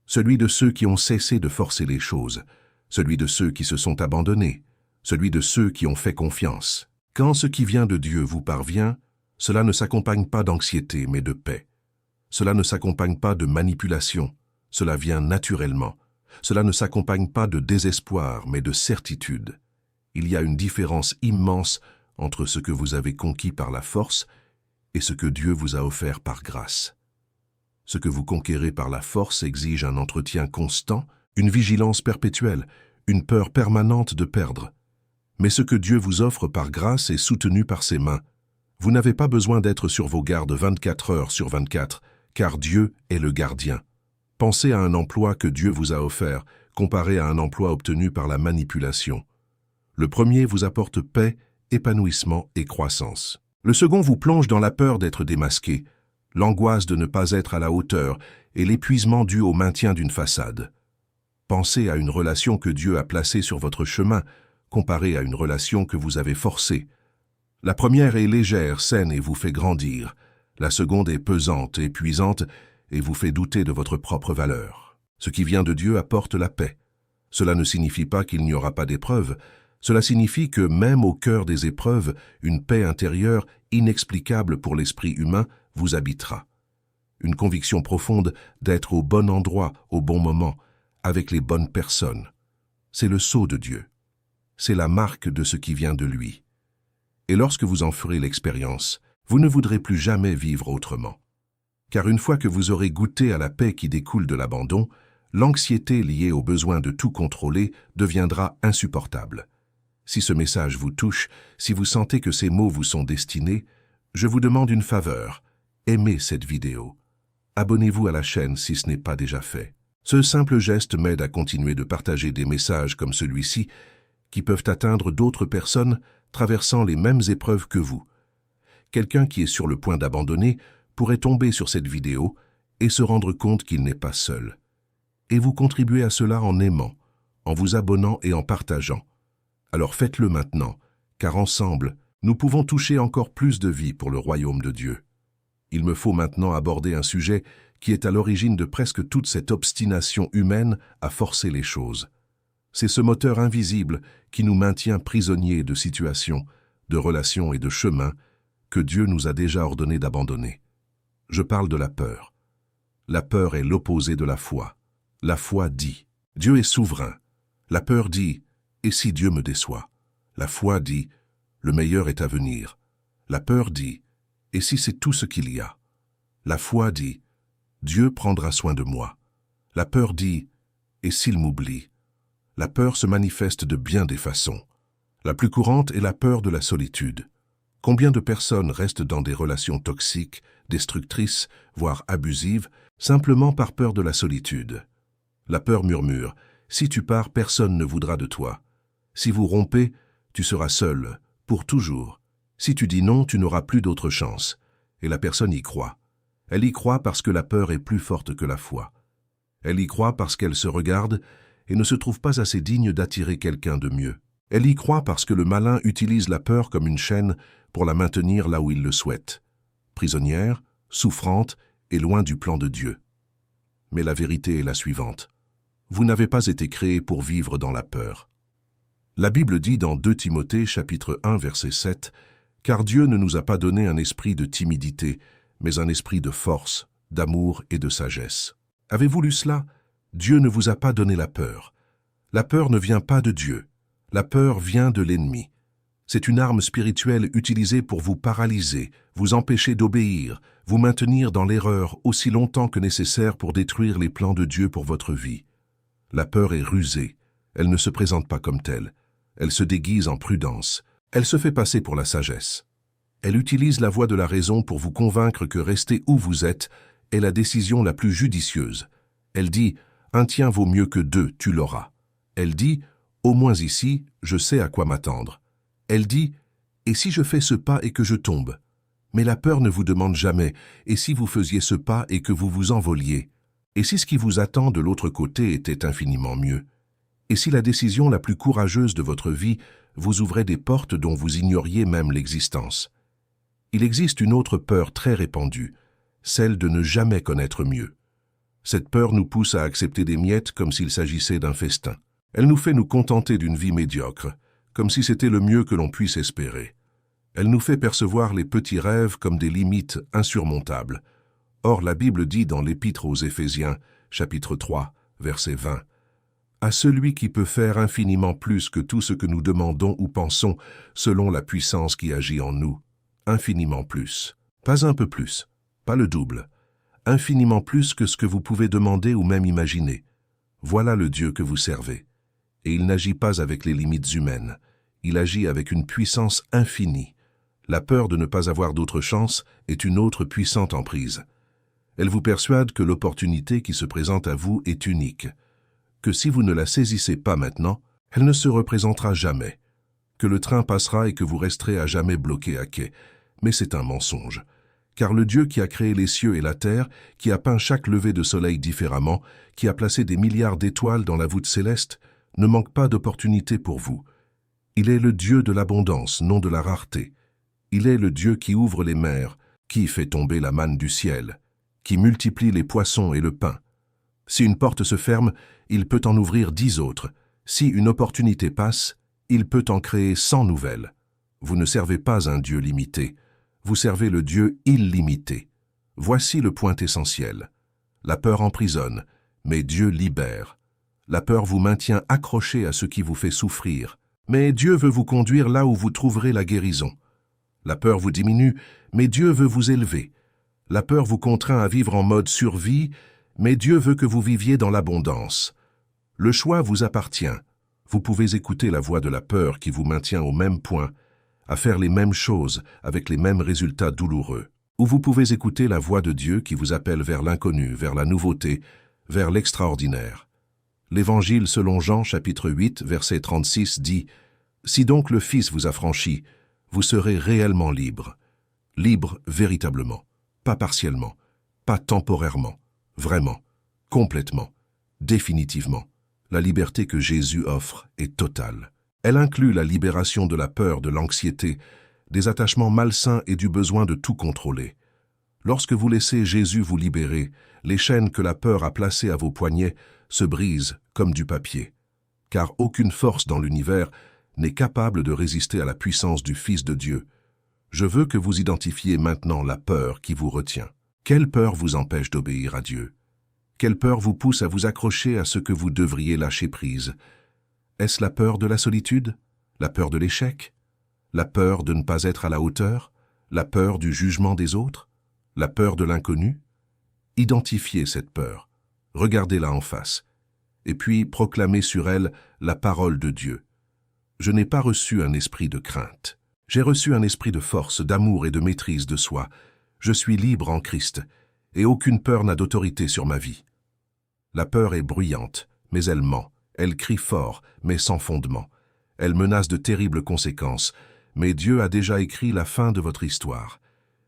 celui de ceux qui ont cessé de forcer les choses, celui de ceux qui se sont abandonnés, celui de ceux qui ont fait confiance. Quand ce qui vient de Dieu vous parvient, cela ne s'accompagne pas d'anxiété, mais de paix. Cela ne s'accompagne pas de manipulation, cela vient naturellement. Cela ne s'accompagne pas de désespoir, mais de certitude. Il y a une différence immense entre ce que vous avez conquis par la force et ce que Dieu vous a offert par grâce. Ce que vous conquérez par la force exige un entretien constant, une vigilance perpétuelle, une peur permanente de perdre. Mais ce que Dieu vous offre par grâce est soutenu par ses mains. Vous n'avez pas besoin d'être sur vos gardes 24 heures sur 24, car Dieu est le gardien. Pensez à un emploi que Dieu vous a offert, comparé à un emploi obtenu par la manipulation. Le premier vous apporte paix, épanouissement et croissance. Le second vous plonge dans la peur d'être démasqué, l'angoisse de ne pas être à la hauteur et l'épuisement dû au maintien d'une façade. Pensez à une relation que Dieu a placée sur votre chemin, comparée à une relation que vous avez forcée. La première est légère, saine et vous fait grandir. La seconde est pesante, épuisante et vous fait douter de votre propre valeur. Ce qui vient de Dieu apporte la paix. Cela ne signifie pas qu'il n'y aura pas d'épreuves. Cela signifie que même au cœur des épreuves, une paix intérieure inexplicable pour l'esprit humain vous habitera. Une conviction profonde d'être au bon endroit, au bon moment, avec les bonnes personnes. C'est le sceau de Dieu. C'est la marque de ce qui vient de lui. Et lorsque vous en ferez l'expérience, vous ne voudrez plus jamais vivre autrement. Car une fois que vous aurez goûté à la paix qui découle de l'abandon, l'anxiété liée au besoin de tout contrôler deviendra insupportable. Si ce message vous touche, si vous sentez que ces mots vous sont destinés, je vous demande une faveur. Aimez cette vidéo. Abonnez-vous à la chaîne si ce n'est pas déjà fait. Ce simple geste m'aide à continuer de partager des messages comme celui-ci qui peuvent atteindre d'autres personnes traversant les mêmes épreuves que vous. Quelqu'un qui est sur le point d'abandonner pourrait tomber sur cette vidéo et se rendre compte qu'il n'est pas seul. Et vous contribuez à cela en aimant, en vous abonnant et en partageant. Alors faites-le maintenant, car ensemble, nous pouvons toucher encore plus de vie pour le royaume de Dieu. Il me faut maintenant aborder un sujet qui est à l'origine de presque toute cette obstination humaine à forcer les choses. C'est ce moteur invisible qui nous maintient prisonniers de situations, de relations et de chemins que Dieu nous a déjà ordonné d'abandonner. Je parle de la peur. La peur est l'opposé de la foi. La foi dit « Dieu est souverain ». La peur dit « Et si Dieu me déçoit ?» La foi dit « Le meilleur est à venir ». La peur dit « Et si c'est tout ce qu'il y a ?» La foi dit « Dieu prendra soin de moi ». La peur dit « Et s'il m'oublie ?» La peur se manifeste de bien des façons. La plus courante est la peur de la solitude. Combien de personnes restent dans des relations toxiques, destructrices, voire abusives, simplement par peur de la solitude? La peur murmure « Si tu pars, personne ne voudra de toi. Si vous rompez, tu seras seul, pour toujours. Si tu dis non, tu n'auras plus d'autre chance. » Et la personne y croit. Elle y croit parce que la peur est plus forte que la foi. Elle y croit parce qu'elle se regarde et ne se trouve pas assez digne d'attirer quelqu'un de mieux. Elle y croit parce que le malin utilise la peur comme une chaîne pour la maintenir là où il le souhaite. Prisonnière, souffrante et loin du plan de Dieu. Mais la vérité est la suivante. Vous n'avez pas été créé pour vivre dans la peur. La Bible dit dans 2 Timothée chapitre 1 verset 7 « Car Dieu ne nous a pas donné un esprit de timidité, mais un esprit de force, d'amour et de sagesse. » Avez-vous lu cela? Dieu ne vous a pas donné la peur. La peur ne vient pas de Dieu. La peur vient de l'ennemi. C'est une arme spirituelle utilisée pour vous paralyser, vous empêcher d'obéir, vous maintenir dans l'erreur aussi longtemps que nécessaire pour détruire les plans de Dieu pour votre vie. La peur est rusée. Elle ne se présente pas comme telle. Elle se déguise en prudence. Elle se fait passer pour la sagesse. Elle utilise la voix de la raison pour vous convaincre que rester où vous êtes est la décision la plus judicieuse. Elle dit « Un tien vaut mieux que 2, tu l'auras ». Elle dit « Au moins ici, je sais à quoi m'attendre ». Elle dit « Et si je fais ce pas et que je tombe ?» Mais la peur ne vous demande jamais « Et si vous faisiez ce pas et que vous vous envoliez ?» Et si ce qui vous attend de l'autre côté était infiniment mieux? Et si la décision la plus courageuse de votre vie vous ouvrait des portes dont vous ignoriez même l'existence? Il existe une autre peur très répandue, celle de ne jamais connaître mieux. Cette peur nous pousse à accepter des miettes comme s'il s'agissait d'un festin. Elle nous fait nous contenter d'une vie médiocre, comme si c'était le mieux que l'on puisse espérer. Elle nous fait percevoir les petits rêves comme des limites insurmontables. Or, la Bible dit dans l'Épître aux Éphésiens, chapitre 3, verset 20, « À celui qui peut faire infiniment plus que tout ce que nous demandons ou pensons, selon la puissance qui agit en nous. » Infiniment plus. Pas un peu plus, pas le double. Infiniment plus que ce que vous pouvez demander ou même imaginer. Voilà le Dieu que vous servez. Et il n'agit pas avec les limites humaines. Il agit avec une puissance infinie. La peur de ne pas avoir d'autre chance est une autre puissante emprise. Elle vous persuade que l'opportunité qui se présente à vous est unique, que si vous ne la saisissez pas maintenant, elle ne se représentera jamais, que le train passera et que vous resterez à jamais bloqué à quai. Mais c'est un mensonge, car le Dieu qui a créé les cieux et la terre, qui a peint chaque lever de soleil différemment, qui a placé des milliards d'étoiles dans la voûte céleste, ne manque pas d'opportunité pour vous. Il est le Dieu de l'abondance, non de la rareté. Il est le Dieu qui ouvre les mers, qui fait tomber la manne du ciel, qui multiplie les poissons et le pain. Si une porte se ferme, il peut en ouvrir 10 autres. Si une opportunité passe, il peut en créer 100 nouvelles. Vous ne servez pas un Dieu limité, vous servez le Dieu illimité. Voici le point essentiel. La peur emprisonne, mais Dieu libère. La peur vous maintient accroché à ce qui vous fait souffrir, mais Dieu veut vous conduire là où vous trouverez la guérison. La peur vous diminue, mais Dieu veut vous élever. La peur vous contraint à vivre en mode survie, mais Dieu veut que vous viviez dans l'abondance. Le choix vous appartient. Vous pouvez écouter la voix de la peur qui vous maintient au même point, à faire les mêmes choses avec les mêmes résultats douloureux. Ou vous pouvez écouter la voix de Dieu qui vous appelle vers l'inconnu, vers la nouveauté, vers l'extraordinaire. L'Évangile selon Jean, chapitre 8, verset 36 dit « Si donc le Fils vous a franchi, vous serez réellement libre. Libre véritablement, pas partiellement, pas temporairement, vraiment, complètement, définitivement. La liberté que Jésus offre est totale. Elle inclut la libération de la peur, de l'anxiété, des attachements malsains et du besoin de tout contrôler. Lorsque vous laissez Jésus vous libérer, les chaînes que la peur a placées à vos poignets se brisent comme du papier. car aucune force dans l'univers n'est capable de résister à la puissance du Fils de Dieu. Je veux que vous identifiez maintenant la peur qui vous retient. Quelle peur vous empêche d'obéir à Dieu? Quelle peur vous pousse à vous accrocher à ce que vous devriez lâcher prise? Est-ce la peur de la solitude? La peur de l'échec? La peur de ne pas être à la hauteur? La peur du jugement des autres? La peur de l'inconnu? Identifiez cette peur, regardez-la en face, et puis proclamez sur elle la parole de Dieu. Je n'ai pas reçu un esprit de crainte. J'ai reçu un esprit de force, d'amour et de maîtrise de soi. Je suis libre en Christ, et aucune peur n'a d'autorité sur ma vie. La peur est bruyante, mais elle ment. Elle crie fort, mais sans fondement. Elle menace de terribles conséquences, mais Dieu a déjà écrit la fin de votre histoire.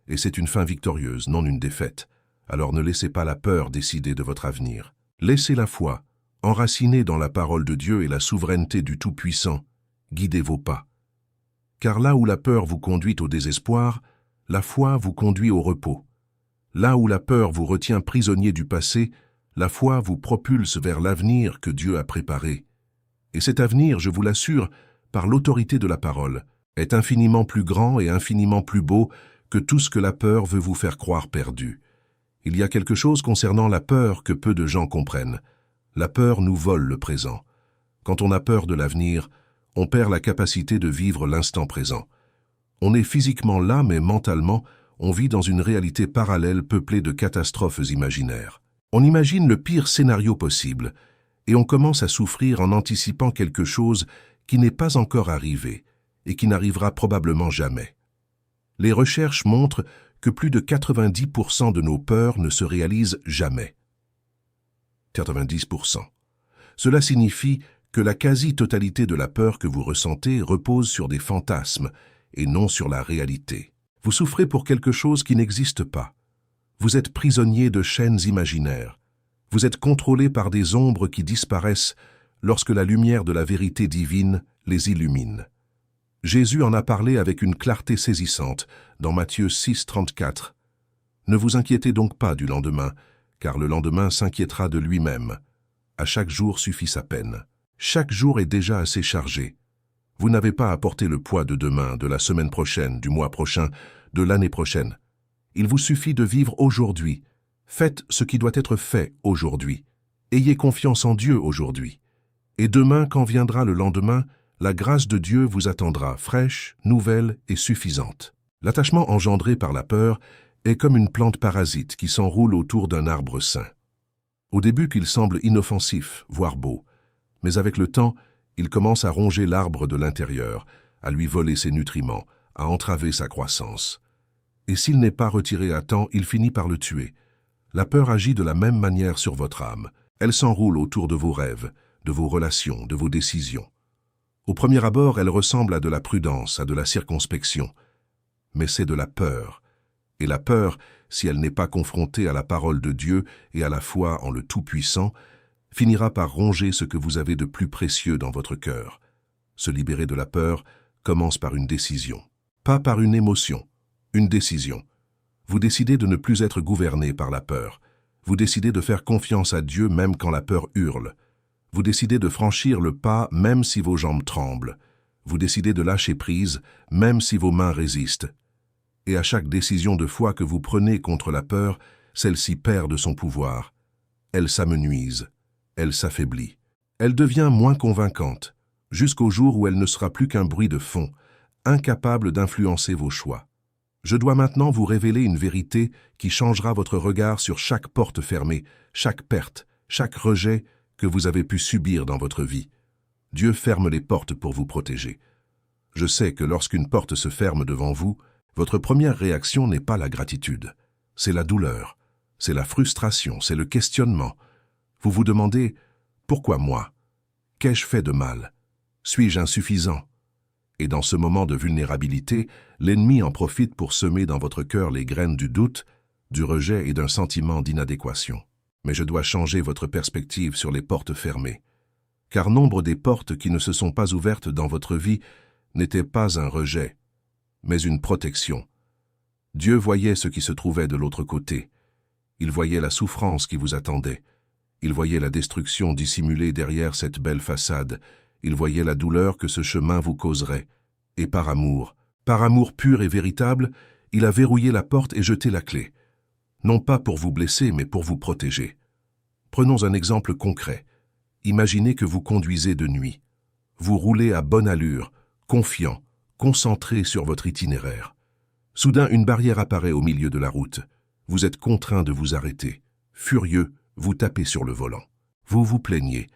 Et c'est une fin victorieuse, non une défaite. Alors ne laissez pas la peur décider de votre avenir. Laissez la foi, enracinée dans la parole de Dieu et la souveraineté du Tout-Puissant, guider vos pas. Car là où la peur vous conduit au désespoir, la foi vous conduit au repos. Là où la peur vous retient prisonnier du passé, la foi vous propulse vers l'avenir que Dieu a préparé. Et cet avenir, je vous l'assure, par l'autorité de la parole, est infiniment plus grand et infiniment plus beau que tout ce que la peur veut vous faire croire perdu. Il y a quelque chose concernant la peur que peu de gens comprennent. La peur nous vole le présent. Quand on a peur de l'avenir, on perd la capacité de vivre l'instant présent. On est physiquement là, mais mentalement, on vit dans une réalité parallèle peuplée de catastrophes imaginaires. On imagine le pire scénario possible, et on commence à souffrir en anticipant quelque chose qui n'est pas encore arrivé, et qui n'arrivera probablement jamais. Les recherches montrent que plus de 90% de nos peurs ne se réalisent jamais. 90%. Cela signifie que la quasi-totalité de la peur que vous ressentez repose sur des fantasmes et non sur la réalité. Vous souffrez pour quelque chose qui n'existe pas. Vous êtes prisonnier de chaînes imaginaires. Vous êtes contrôlé par des ombres qui disparaissent lorsque la lumière de la vérité divine les illumine. Jésus en a parlé avec une clarté saisissante dans Matthieu 6, 34. Ne vous inquiétez donc pas du lendemain, car le lendemain s'inquiétera de lui-même. À chaque jour suffit sa peine. Chaque jour est déjà assez chargé. Vous n'avez pas à porter le poids de demain, de la semaine prochaine, du mois prochain, de l'année prochaine. Il vous suffit de vivre aujourd'hui. Faites ce qui doit être fait aujourd'hui. Ayez confiance en Dieu aujourd'hui. Et demain, quand viendra le lendemain, la grâce de Dieu vous attendra, fraîche, nouvelle et suffisante. L'attachement engendré par la peur est comme une plante parasite qui s'enroule autour d'un arbre sain. Au début qu'il semble inoffensif, voire beau, mais avec le temps, il commence à ronger l'arbre de l'intérieur, à lui voler ses nutriments, à entraver sa croissance. Et s'il n'est pas retiré à temps, il finit par le tuer. La peur agit de la même manière sur votre âme. Elle s'enroule autour de vos rêves, de vos relations, de vos décisions. Au premier abord, elle ressemble à de la prudence, à de la circonspection. Mais c'est de la peur. Et la peur, si elle n'est pas confrontée à la parole de Dieu et à la foi en le Tout-Puissant, finira par ronger ce que vous avez de plus précieux dans votre cœur. Se libérer de la peur commence par une décision. Pas par une émotion, une décision. Vous décidez de ne plus être gouverné par la peur. Vous décidez de faire confiance à Dieu même quand la peur hurle. Vous décidez de franchir le pas même si vos jambes tremblent. Vous décidez de lâcher prise même si vos mains résistent. Et à chaque décision de foi que vous prenez contre la peur, celle-ci perd de son pouvoir. Elle s'amenuise. Elle s'affaiblit. Elle devient moins convaincante, jusqu'au jour où elle ne sera plus qu'un bruit de fond, incapable d'influencer vos choix. Je dois maintenant vous révéler une vérité qui changera votre regard sur chaque porte fermée, chaque perte, chaque rejet que vous avez pu subir dans votre vie. Dieu ferme les portes pour vous protéger. Je sais que lorsqu'une porte se ferme devant vous, votre première réaction n'est pas la gratitude. C'est la douleur, c'est la frustration, c'est le questionnement. Vous vous demandez « Pourquoi moi? Qu'ai-je fait de mal? Suis-je insuffisant ?» Et dans ce moment de vulnérabilité, l'ennemi en profite pour semer dans votre cœur les graines du doute, du rejet et d'un sentiment d'inadéquation. Mais je dois changer votre perspective sur les portes fermées. Car nombre des portes qui ne se sont pas ouvertes dans votre vie n'étaient pas un rejet, mais une protection. Dieu voyait ce qui se trouvait de l'autre côté. Il voyait la souffrance qui vous attendait. Il voyait la destruction dissimulée derrière cette belle façade. Il voyait la douleur que ce chemin vous causerait. Et par amour pur et véritable, il a verrouillé la porte et jeté la clé. Non pas pour vous blesser, mais pour vous protéger. Prenons un exemple concret. Imaginez que vous conduisez de nuit. Vous roulez à bonne allure, confiant, concentré sur votre itinéraire. Soudain, une barrière apparaît au milieu de la route. Vous êtes contraint de vous arrêter. Furieux, vous tapez sur le volant. Vous vous plaignez.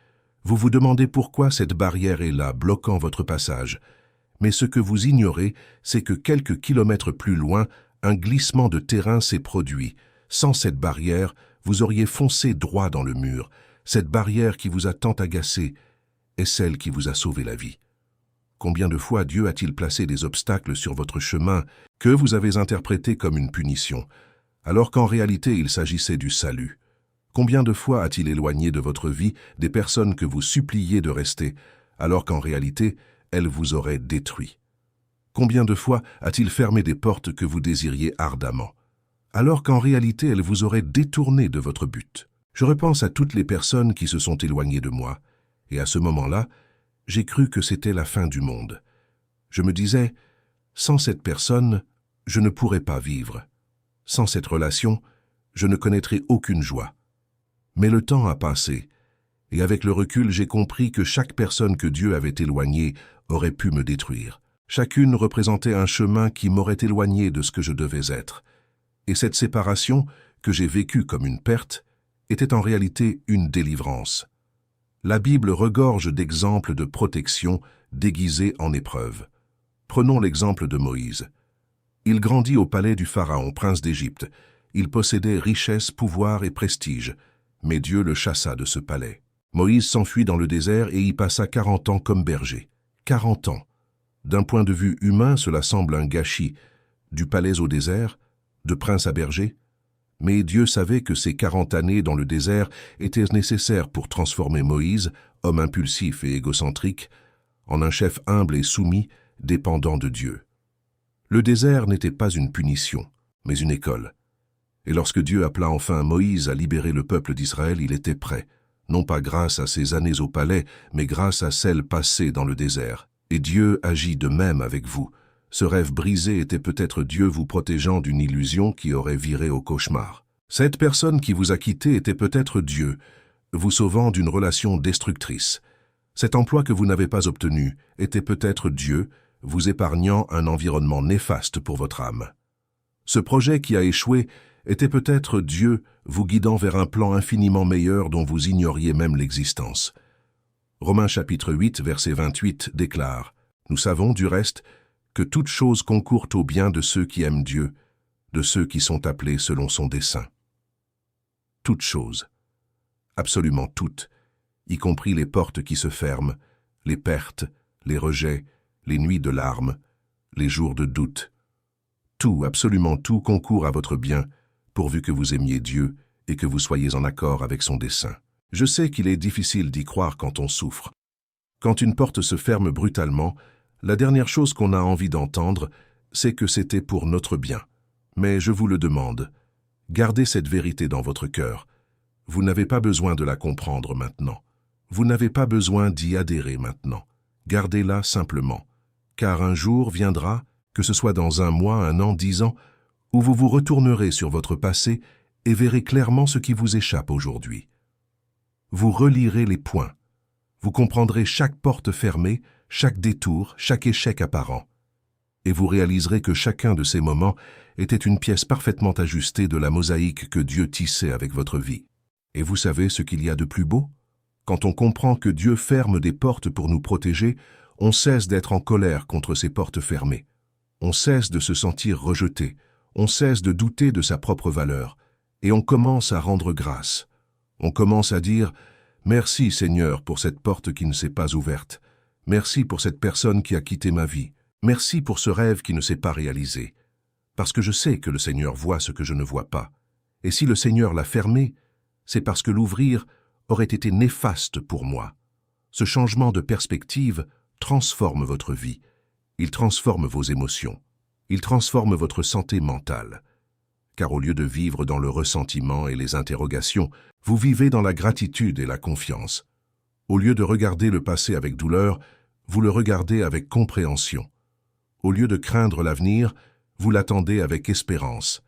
Vous vous demandez pourquoi cette barrière est là, bloquant votre passage. Mais ce que vous ignorez, c'est que quelques kilomètres plus loin, un glissement de terrain s'est produit. Sans cette barrière, vous auriez foncé droit dans le mur. Cette barrière qui vous a tant agacé est celle qui vous a sauvé la vie. Combien de fois Dieu a-t-il placé des obstacles sur votre chemin que vous avez interprétés comme une punition, alors qu'en réalité il s'agissait du salut? Combien de fois a-t-il éloigné de votre vie des personnes que vous suppliez de rester, alors qu'en réalité elles vous auraient détruit? Combien de fois a-t-il fermé des portes que vous désiriez ardemment, alors qu'en réalité elles vous auraient détourné de votre but? Je repense à toutes les personnes qui se sont éloignées de moi, et à ce moment-là, j'ai cru que c'était la fin du monde. Je me disais, sans cette personne, je ne pourrais pas vivre. Sans cette relation, je ne connaîtrais aucune joie. Mais le temps a passé, et avec le recul, j'ai compris que chaque personne que Dieu avait éloignée aurait pu me détruire. Chacune représentait un chemin qui m'aurait éloigné de ce que je devais être. Et cette séparation, que j'ai vécue comme une perte, était en réalité une délivrance. La Bible regorge d'exemples de protection déguisés en épreuves. Prenons l'exemple de Moïse. Il grandit au palais du Pharaon, prince d'Égypte. Il possédait richesse, pouvoir et prestige, mais Dieu le chassa de ce palais. Moïse s'enfuit dans le désert et y passa 40 ans comme berger. 40 ans. D'un point de vue humain, cela semble un gâchis. Du palais au désert, de prince à berger. Mais Dieu savait que ces 40 années dans le désert étaient nécessaires pour transformer Moïse, homme impulsif et égocentrique, en un chef humble et soumis, dépendant de Dieu. Le désert n'était pas une punition, mais une école. Et lorsque Dieu appela enfin Moïse à libérer le peuple d'Israël, il était prêt, non pas grâce à ses années au palais, mais grâce à celles passées dans le désert. Et Dieu agit de même avec vous. Ce rêve brisé était peut-être Dieu vous protégeant d'une illusion qui aurait viré au cauchemar. Cette personne qui vous a quitté était peut-être Dieu, vous sauvant d'une relation destructrice. Cet emploi que vous n'avez pas obtenu était peut-être Dieu, vous épargnant un environnement néfaste pour votre âme. Ce projet qui a échoué était peut-être Dieu, vous guidant vers un plan infiniment meilleur dont vous ignoriez même l'existence. Romains chapitre 8, verset 28 déclare « Nous savons, du reste, que toute chose concourt au bien de ceux qui aiment Dieu, de ceux qui sont appelés selon son dessein. » Toutes choses, absolument toutes, y compris les portes qui se ferment, les pertes, les rejets, les nuits de larmes, les jours de doute. Tout, absolument tout, concourt à votre bien, pourvu que vous aimiez Dieu et que vous soyez en accord avec son dessein. Je sais qu'il est difficile d'y croire quand on souffre. Quand une porte se ferme brutalement, la dernière chose qu'on a envie d'entendre, c'est que c'était pour notre bien. Mais je vous le demande, gardez cette vérité dans votre cœur. Vous n'avez pas besoin de la comprendre maintenant. Vous n'avez pas besoin d'y adhérer maintenant. Gardez-la simplement. Car un jour viendra, que ce soit dans 1 mois, 1 an, 10 ans, où vous vous retournerez sur votre passé et verrez clairement ce qui vous échappe aujourd'hui. Vous relirez les points. Vous comprendrez chaque porte fermée, chaque détour, chaque échec apparent. Et vous réaliserez que chacun de ces moments était une pièce parfaitement ajustée de la mosaïque que Dieu tissait avec votre vie. Et vous savez ce qu'il y a de plus beau? Quand on comprend que Dieu ferme des portes pour nous protéger, on cesse d'être en colère contre ces portes fermées. On cesse de se sentir rejeté, on cesse de douter de sa propre valeur, et on commence à rendre grâce. On commence à dire « Merci Seigneur pour cette porte qui ne s'est pas ouverte. Merci pour cette personne qui a quitté ma vie. Merci pour ce rêve qui ne s'est pas réalisé. Parce que je sais que le Seigneur voit ce que je ne vois pas. Et si le Seigneur l'a fermé, c'est parce que l'ouvrir aurait été néfaste pour moi. Ce changement de perspective transforme votre vie. Il transforme vos émotions. Il transforme votre santé mentale. car au lieu de vivre dans le ressentiment et les interrogations, vous vivez dans la gratitude et la confiance. Au lieu de regarder le passé avec douleur, vous le regardez avec compréhension. Au lieu de craindre l'avenir, vous l'attendez avec espérance.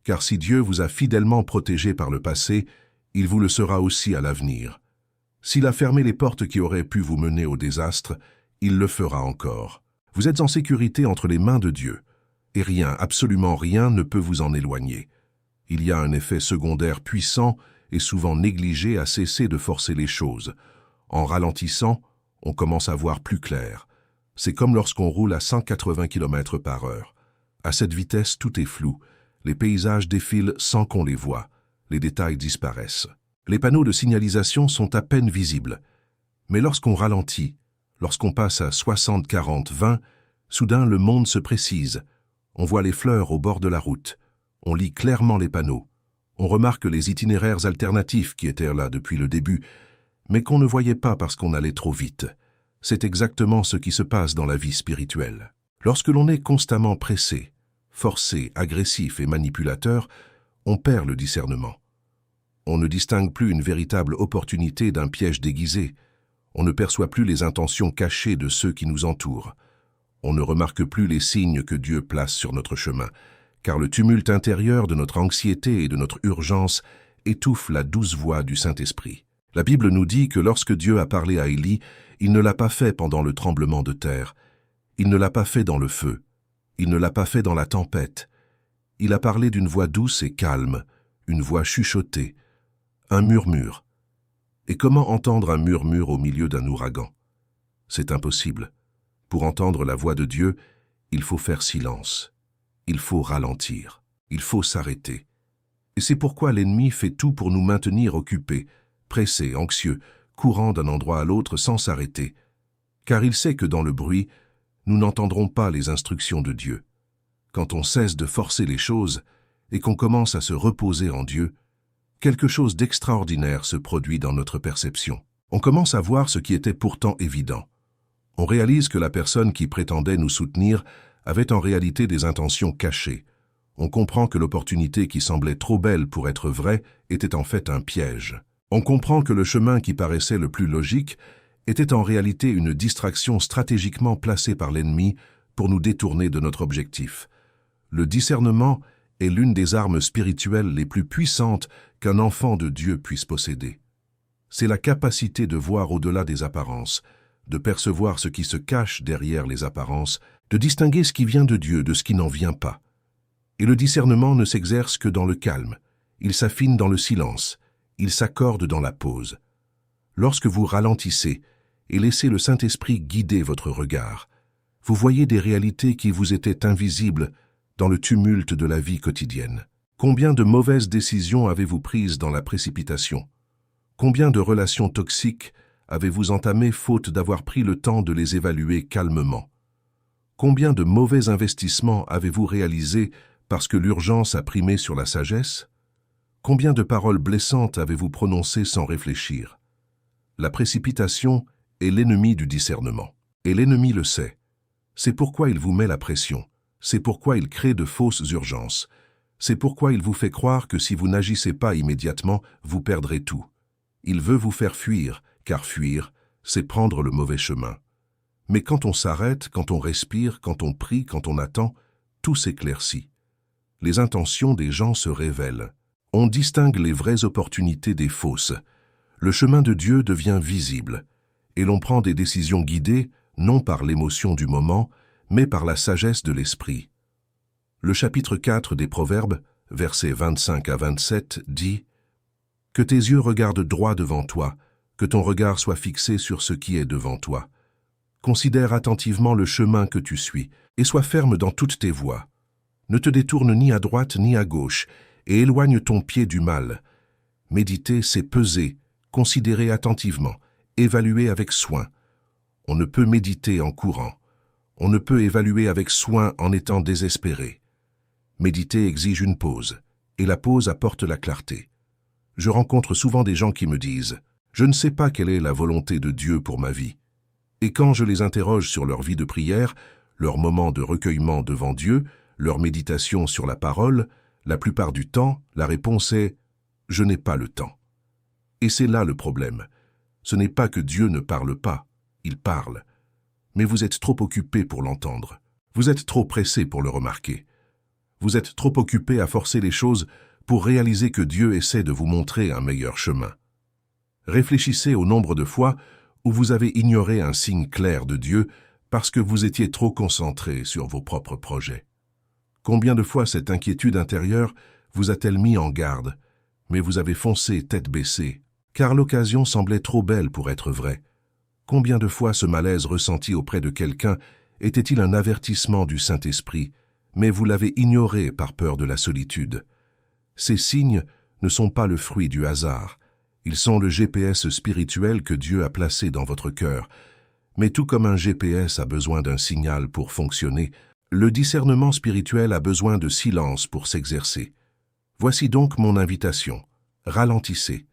Car si Dieu vous a fidèlement protégé par le passé, il vous le sera aussi à l'avenir. S'il a fermé les portes qui auraient pu vous mener au désastre, il le fera encore. Vous êtes en sécurité entre les mains de Dieu, et rien, absolument rien, ne peut vous en éloigner. Il y a un effet secondaire puissant et souvent négligé à cesser de forcer les choses. En ralentissant, on commence à voir plus clair. C'est comme lorsqu'on roule à 180 km/h. À cette vitesse, tout est flou. Les paysages défilent sans qu'on les voie. Les détails disparaissent. Les panneaux de signalisation sont à peine visibles. Mais lorsqu'on ralentit, lorsqu'on passe à 60, 40, 20, soudain le monde se précise. On voit les fleurs au bord de la route. On lit clairement les panneaux. On remarque les itinéraires alternatifs qui étaient là depuis le début, mais qu'on ne voyait pas parce qu'on allait trop vite. C'est exactement ce qui se passe dans la vie spirituelle. Lorsque l'on est constamment pressé, forcé, agressif et manipulateur, on perd le discernement. On ne distingue plus une véritable opportunité d'un piège déguisé. On ne perçoit plus les intentions cachées de ceux qui nous entourent. On ne remarque plus les signes que Dieu place sur notre chemin, car le tumulte intérieur de notre anxiété et de notre urgence étouffe la douce voix du Saint-Esprit. La Bible nous dit que lorsque Dieu a parlé à Élie, il ne l'a pas fait pendant le tremblement de terre. Il ne l'a pas fait dans le feu. Il ne l'a pas fait dans la tempête. Il a parlé d'une voix douce et calme, une voix chuchotée, un murmure. Et comment entendre un murmure au milieu d'un ouragan? C'est impossible. Pour entendre la voix de Dieu, il faut faire silence. Il faut ralentir. Il faut s'arrêter. Et c'est pourquoi l'ennemi fait tout pour nous maintenir occupés, pressés, anxieux, courant d'un endroit à l'autre sans s'arrêter. Car il sait que dans le bruit, nous n'entendrons pas les instructions de Dieu. Quand on cesse de forcer les choses et qu'on commence à se reposer en Dieu, quelque chose d'extraordinaire se produit dans notre perception. On commence à voir ce qui était pourtant évident. On réalise que la personne qui prétendait nous soutenir avait en réalité des intentions cachées. On comprend que l'opportunité qui semblait trop belle pour être vraie était en fait un piège. On comprend que le chemin qui paraissait le plus logique était en réalité une distraction stratégiquement placée par l'ennemi pour nous détourner de notre objectif. Le discernement est l'une des armes spirituelles les plus puissantes qu'un enfant de Dieu puisse posséder. C'est la capacité de voir au-delà des apparences, de percevoir ce qui se cache derrière les apparences, de distinguer ce qui vient de Dieu de ce qui n'en vient pas. Et le discernement ne s'exerce que dans le calme, il s'affine dans le silence, il s'accorde dans la pause. Lorsque vous ralentissez et laissez le Saint-Esprit guider votre regard, vous voyez des réalités qui vous étaient invisibles dans le tumulte de la vie quotidienne. Combien de mauvaises décisions avez-vous prises dans la précipitation? Combien de relations toxiques avez-vous entamées faute d'avoir pris le temps de les évaluer calmement? Combien de mauvais investissements avez-vous réalisés parce que l'urgence a primé sur la sagesse? Combien de paroles blessantes avez-vous prononcées sans réfléchir? La précipitation est l'ennemi du discernement. Et l'ennemi le sait. C'est pourquoi il vous met la pression. C'est pourquoi il crée de fausses urgences. C'est pourquoi il vous fait croire que si vous n'agissez pas immédiatement, vous perdrez tout. Il veut vous faire fuir, car fuir, c'est prendre le mauvais chemin. Mais quand on s'arrête, quand on respire, quand on prie, quand on attend, tout s'éclaircit. Les intentions des gens se révèlent. On distingue les vraies opportunités des fausses. Le chemin de Dieu devient visible, et l'on prend des décisions guidées, non par l'émotion du moment, mais par la sagesse de l'esprit. Le chapitre 4 des Proverbes, versets 25 à 27, dit « Que tes yeux regardent droit devant toi, que ton regard soit fixé sur ce qui est devant toi. Considère attentivement le chemin que tu suis, et sois ferme dans toutes tes voies. Ne te détourne ni à droite ni à gauche, et éloigne ton pied du mal. Méditer, c'est peser, considérer attentivement, évaluer avec soin. On ne peut méditer en courant. On ne peut évaluer avec soin en étant désespéré. Méditer exige une pause, et la pause apporte la clarté. Je rencontre souvent des gens qui me disent « Je ne sais pas quelle est la volonté de Dieu pour ma vie ». Et quand je les interroge sur leur vie de prière, leur moment de recueillement devant Dieu, leur méditation sur la parole, La plupart du temps, la réponse est « je n'ai pas le temps ». Et c'est là le problème. Ce n'est pas que Dieu ne parle pas, il parle. Mais vous êtes trop occupé pour l'entendre. Vous êtes trop pressé pour le remarquer. Vous êtes trop occupé à forcer les choses pour réaliser que Dieu essaie de vous montrer un meilleur chemin. Réfléchissez au nombre de fois où vous avez ignoré un signe clair de Dieu parce que vous étiez trop concentré sur vos propres projets. Combien de fois cette inquiétude intérieure vous a-t-elle mis en garde, mais vous avez foncé tête baissée, car l'occasion semblait trop belle pour être vraie. Combien de fois ce malaise ressenti auprès de quelqu'un était-il un avertissement du Saint-Esprit, mais vous l'avez ignoré par peur de la solitude. Ces signes ne sont pas le fruit du hasard. Ils sont le GPS spirituel que Dieu a placé dans votre cœur. Mais tout comme un GPS a besoin d'un signal pour fonctionner, le discernement spirituel a besoin de silence pour s'exercer. Voici donc mon invitation. Ralentissez.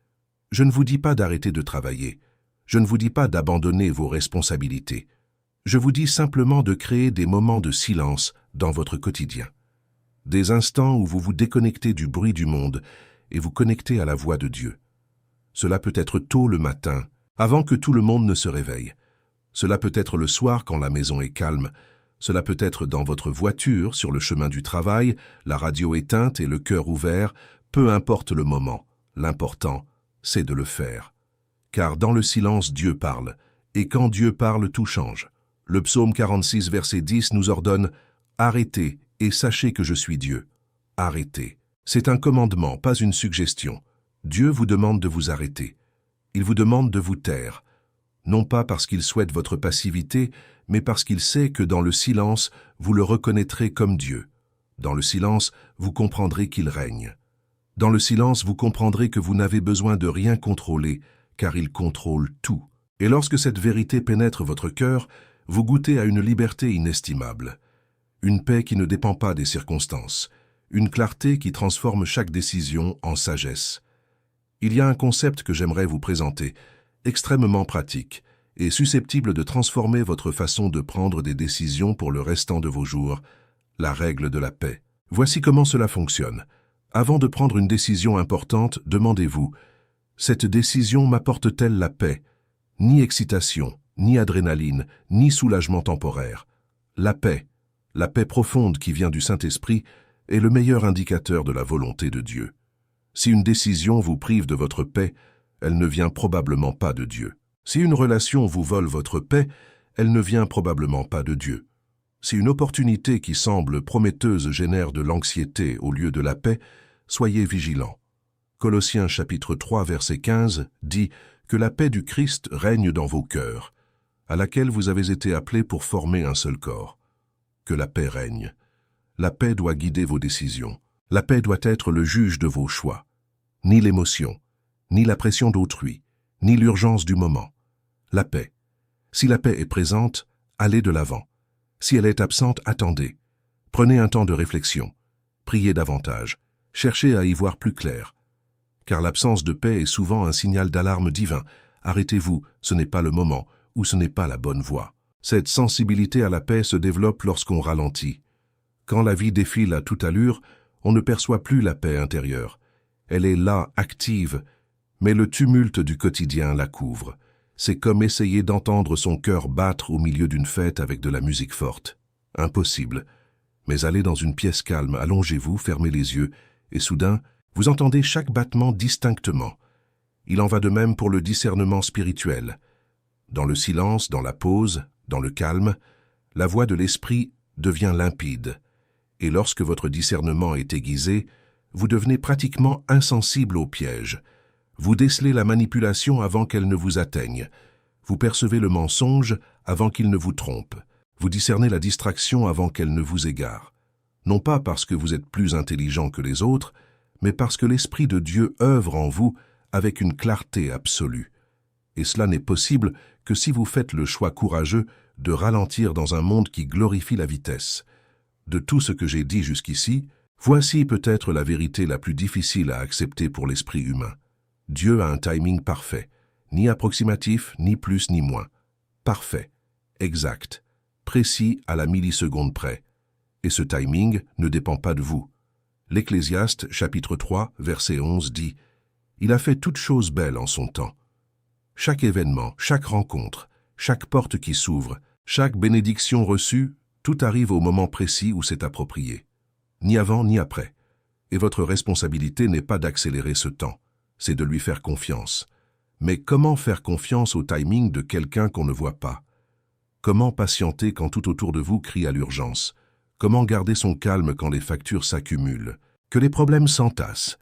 Je ne vous dis pas d'arrêter de travailler. Je ne vous dis pas d'abandonner vos responsabilités. Je vous dis simplement de créer des moments de silence dans votre quotidien. Des instants où vous vous déconnectez du bruit du monde et vous connectez à la voix de Dieu. Cela peut être tôt le matin, avant que tout le monde ne se réveille. Cela peut être le soir quand la maison est calme. Cela peut être dans votre voiture, sur le chemin du travail, la radio éteinte et le cœur ouvert, peu importe le moment. L'important, c'est de le faire. Car dans le silence, Dieu parle. Et quand Dieu parle, tout change. Le psaume 46, verset 10 nous ordonne « Arrêtez et sachez que je suis Dieu. » Arrêtez. C'est un commandement, pas une suggestion. Dieu vous demande de vous arrêter. Il vous demande de vous taire. Non pas parce qu'il souhaite votre passivité, mais parce qu'il sait que dans le silence, vous le reconnaîtrez comme Dieu. Dans le silence, vous comprendrez qu'il règne. Dans le silence, vous comprendrez que vous n'avez besoin de rien contrôler, car il contrôle tout. Et lorsque cette vérité pénètre votre cœur, vous goûtez à une liberté inestimable. Une paix qui ne dépend pas des circonstances. Une clarté qui transforme chaque décision en sagesse. Il y a un concept que j'aimerais vous présenter, extrêmement pratique et susceptible de transformer votre façon de prendre des décisions pour le restant de vos jours, la règle de la paix. Voici comment cela fonctionne. Avant de prendre une décision importante, demandez-vous, cette décision m'apporte-t-elle la paix? Ni excitation, ni adrénaline, ni soulagement temporaire. La paix profonde qui vient du Saint-Esprit, est le meilleur indicateur de la volonté de Dieu. Si une décision vous prive de votre paix, elle ne vient probablement pas de Dieu. Si une relation vous vole votre paix, elle ne vient probablement pas de Dieu. Si une opportunité qui semble prometteuse génère de l'anxiété au lieu de la paix, soyez vigilants. Colossiens chapitre 3 verset 15 dit que la paix du Christ règne dans vos cœurs, à laquelle vous avez été appelés pour former un seul corps. Que la paix règne. La paix doit guider vos décisions. La paix doit être le juge de vos choix. Ni l'émotion, ni la pression d'autrui, ni l'urgence du moment. La paix. Si la paix est présente, allez de l'avant. Si elle est absente, attendez. Prenez un temps de réflexion. Priez davantage. Cherchez à y voir plus clair. Car l'absence de paix est souvent un signal d'alarme divin. Arrêtez-vous, ce n'est pas le moment, ou ce n'est pas la bonne voie. Cette sensibilité à la paix se développe lorsqu'on ralentit. Quand la vie défile à toute allure, on ne perçoit plus la paix intérieure. Elle est là, active, mais le tumulte du quotidien la couvre. C'est comme essayer d'entendre son cœur battre au milieu d'une fête avec de la musique forte. Impossible. Mais allez dans une pièce calme, allongez-vous, fermez les yeux, et soudain, vous entendez chaque battement distinctement. Il en va de même pour le discernement spirituel. Dans le silence, dans la pause, dans le calme, la voix de l'esprit devient limpide. Et lorsque votre discernement est aiguisé, vous devenez pratiquement insensible aux pièges. Vous décelez la manipulation avant qu'elle ne vous atteigne. Vous percevez le mensonge avant qu'il ne vous trompe. Vous discernez la distraction avant qu'elle ne vous égare. Non pas parce que vous êtes plus intelligent que les autres, mais parce que l'Esprit de Dieu œuvre en vous avec une clarté absolue. Et cela n'est possible que si vous faites le choix courageux de ralentir dans un monde qui glorifie la vitesse. De tout ce que j'ai dit jusqu'ici, voici peut-être la vérité la plus difficile à accepter pour l'esprit humain. Dieu a un timing parfait, ni approximatif, ni plus ni moins. Parfait, exact, précis à la milliseconde près. Et ce timing ne dépend pas de vous. L'Ecclésiaste, chapitre 3, verset 11 dit « Il a fait toutes choses belles en son temps. » Chaque événement, chaque rencontre, chaque porte qui s'ouvre, chaque bénédiction reçue, tout arrive au moment précis où c'est approprié. Ni avant ni après. Et votre responsabilité n'est pas d'accélérer ce temps, c'est de lui faire confiance. Mais comment faire confiance au timing de quelqu'un qu'on ne voit pas? Comment patienter quand tout autour de vous crie à l'urgence? Comment garder son calme quand les factures s'accumulent? Que les problèmes s'entassent?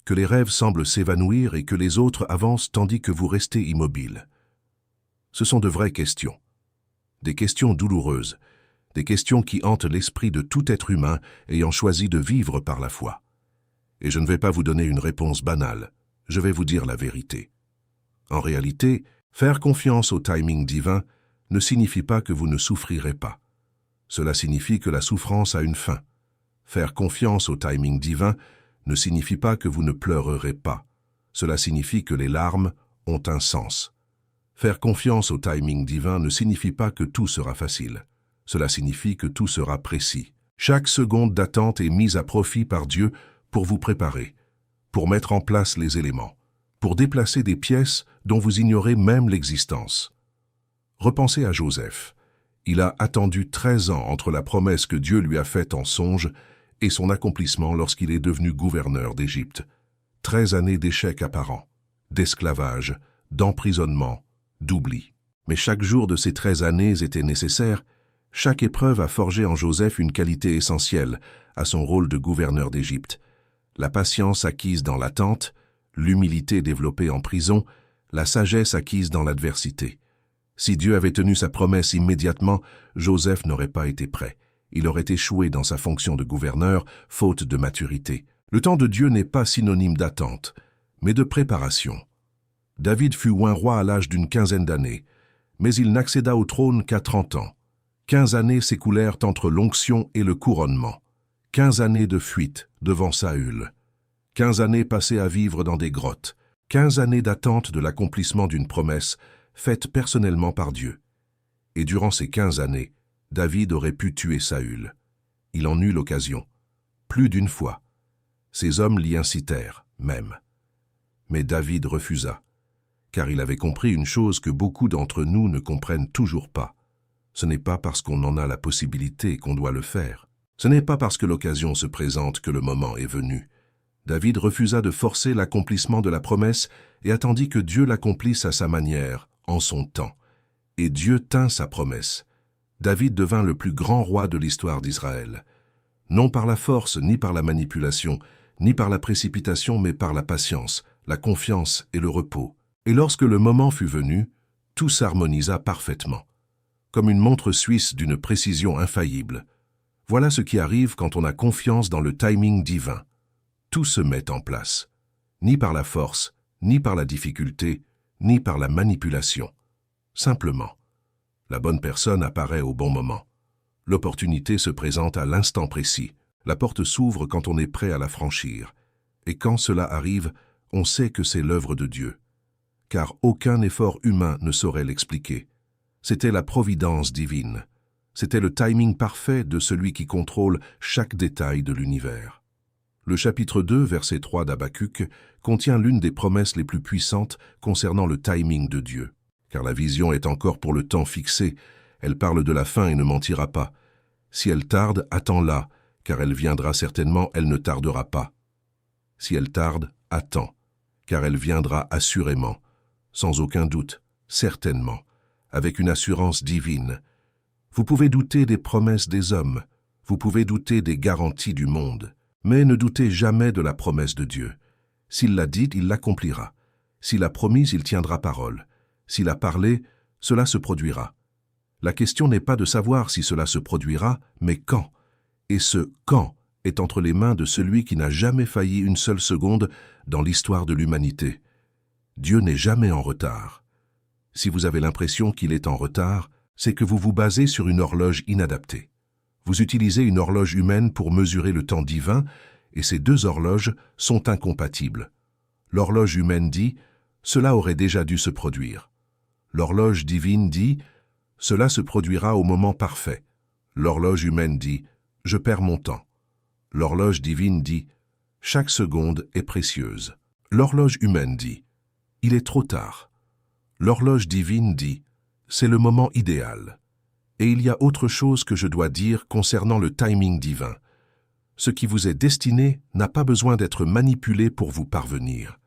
Que les rêves semblent s'évanouir et que les autres avancent tandis que vous restez immobile? Ce sont de vraies questions. Des questions douloureuses. Des questions qui hantent l'esprit de tout être humain ayant choisi de vivre par la foi. Et je ne vais pas vous donner une réponse banale. Je vais vous dire la vérité. En réalité, faire confiance au timing divin ne signifie pas que vous ne souffrirez pas. Cela signifie que la souffrance a une fin. Faire confiance au timing divin ne signifie pas que vous ne pleurerez pas. Cela signifie que les larmes ont un sens. Faire confiance au timing divin ne signifie pas que tout sera facile. Cela signifie que tout sera précis. Chaque seconde d'attente est mise à profit par Dieu pour vous préparer, pour mettre en place les éléments, pour déplacer des pièces dont vous ignorez même l'existence. Repensez à Joseph. Il a attendu 13 ans entre la promesse que Dieu lui a faite en songe et son accomplissement lorsqu'il est devenu gouverneur d'Égypte. 13 années d'échecs apparents, d'esclavage, d'emprisonnement, d'oubli. Mais chaque jour de ces 13 années était nécessaire. Chaque épreuve a forgé en Joseph une qualité essentielle à son rôle de gouverneur d'Égypte. La patience acquise dans l'attente, l'humilité développée en prison, la sagesse acquise dans l'adversité. Si Dieu avait tenu sa promesse immédiatement, Joseph n'aurait pas été prêt. Il aurait échoué dans sa fonction de gouverneur, faute de maturité. Le temps de Dieu n'est pas synonyme d'attente, mais de préparation. David fut oint roi à l'âge d'une quinzaine d'années, mais il n'accéda au trône qu'à 30 ans. 15 années s'écoulèrent entre l'onction et le couronnement. 15 années de fuite devant Saül. 15 années passées à vivre dans des grottes. 15 années d'attente de l'accomplissement d'une promesse faite personnellement par Dieu. Et durant ces 15 années, David aurait pu tuer Saül. Il en eut l'occasion. Plus d'une fois. Ses hommes l'y incitèrent, même. Mais David refusa, car il avait compris une chose que beaucoup d'entre nous ne comprennent toujours pas. Ce n'est pas parce qu'on en a la possibilité qu'on doit le faire. Ce n'est pas parce que l'occasion se présente que le moment est venu. David refusa de forcer l'accomplissement de la promesse et attendit que Dieu l'accomplisse à sa manière, en son temps. Et Dieu tint sa promesse. David devint le plus grand roi de l'histoire d'Israël. Non par la force, ni par la manipulation, ni par la précipitation, mais par la patience, la confiance et le repos. Et lorsque le moment fut venu, tout s'harmonisa parfaitement, comme une montre suisse d'une précision infaillible. Voilà ce qui arrive quand on a confiance dans le timing divin. Tout se met en place, ni par la force, ni par la difficulté, ni par la manipulation. Simplement, la bonne personne apparaît au bon moment. L'opportunité se présente à l'instant précis. La porte s'ouvre quand on est prêt à la franchir. Et quand cela arrive, on sait que c'est l'œuvre de Dieu. Car aucun effort humain ne saurait l'expliquer. C'était la providence divine. C'était le timing parfait de celui qui contrôle chaque détail de l'univers. Le chapitre 2, verset 3 d'Habacuc, contient l'une des promesses les plus puissantes concernant le timing de Dieu. Car la vision est encore pour le temps fixé, elle parle de la fin et ne mentira pas. Si elle tarde, attends-la, car elle viendra certainement, elle ne tardera pas. Si elle tarde, attends, car elle viendra assurément, sans aucun doute, certainement, avec une assurance divine. Vous pouvez douter des promesses des hommes, vous pouvez douter des garanties du monde, mais ne doutez jamais de la promesse de Dieu. S'il l'a dite, il l'accomplira. S'il a promis, il tiendra parole. S'il a parlé, cela se produira. La question n'est pas de savoir si cela se produira, mais quand. Et ce « quand » est entre les mains de celui qui n'a jamais failli une seule seconde dans l'histoire de l'humanité. Dieu n'est jamais en retard. Si vous avez l'impression qu'il est en retard, c'est que vous vous basez sur une horloge inadaptée. Vous utilisez une horloge humaine pour mesurer le temps divin, et ces deux horloges sont incompatibles. L'horloge humaine dit « cela aurait déjà dû se produire ». L'horloge divine dit « cela se produira au moment parfait ». L'horloge humaine dit « je perds mon temps ». L'horloge divine dit Chaque seconde est précieuse. L'horloge humaine dit « Il est trop tard ». L'horloge divine dit « C'est le moment idéal ». Et il y a autre chose que je dois dire concernant le timing divin. Ce qui vous est destiné n'a pas besoin d'être manipulé pour vous parvenir.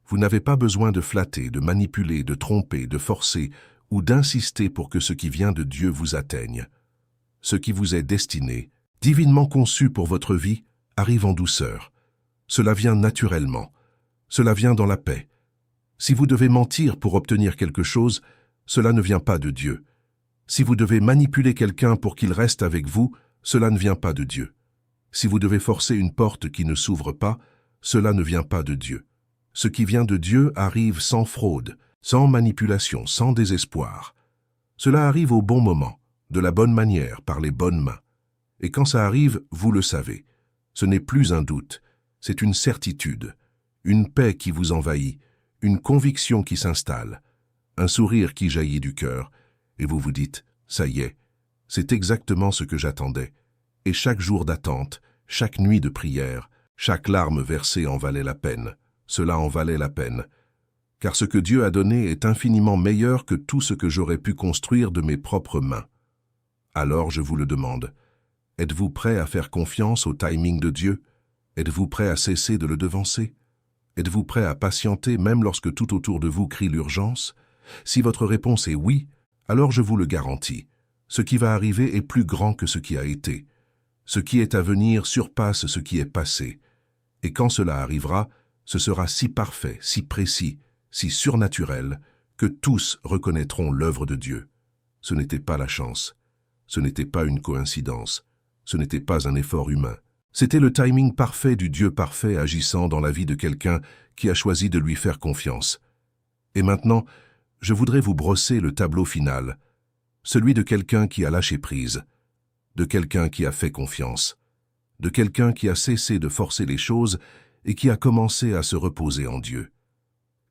Vous n'avez pas besoin de flatter, de manipuler, de tromper, de forcer ou d'insister pour que ce qui vient de Dieu vous atteigne. Ce qui vous est destiné, divinement conçu pour votre vie, arrive en douceur. Cela vient naturellement. Cela vient dans la paix. Si vous devez mentir pour obtenir quelque chose, cela ne vient pas de Dieu. Si vous devez manipuler quelqu'un pour qu'il reste avec vous, cela ne vient pas de Dieu. Si vous devez forcer une porte qui ne s'ouvre pas, cela ne vient pas de Dieu. Ce qui vient de Dieu arrive sans fraude, sans manipulation, sans désespoir. Cela arrive au bon moment, de la bonne manière, par les bonnes mains. Et quand ça arrive, vous le savez. Ce n'est plus un doute, c'est une certitude, une paix qui vous envahit, une conviction qui s'installe, un sourire qui jaillit du cœur, et vous vous dites « ça y est, c'est exactement ce que j'attendais ». Et chaque jour d'attente, chaque nuit de prière, chaque larme versée en valait la peine. Cela en valait la peine. Car ce que Dieu a donné est infiniment meilleur que tout ce que j'aurais pu construire de mes propres mains. Alors je vous le demande, êtes-vous prêt à faire confiance au timing de Dieu? Êtes-vous prêt à cesser de le devancer? Êtes-vous prêt à patienter même lorsque tout autour de vous crie l'urgence? Si votre réponse est oui, alors je vous le garantis, ce qui va arriver est plus grand que ce qui a été. Ce qui est à venir surpasse ce qui est passé. Et quand cela arrivera, ce sera si parfait, si précis, si surnaturel, que tous reconnaîtront l'œuvre de Dieu. Ce n'était pas la chance, ce n'était pas une coïncidence, ce n'était pas un effort humain. C'était le timing parfait du Dieu parfait agissant dans la vie de quelqu'un qui a choisi de lui faire confiance. Et maintenant, je voudrais vous brosser le tableau final, celui de quelqu'un qui a lâché prise, de quelqu'un qui a fait confiance, de quelqu'un qui a cessé de forcer les choses et qui a commencé à se reposer en Dieu.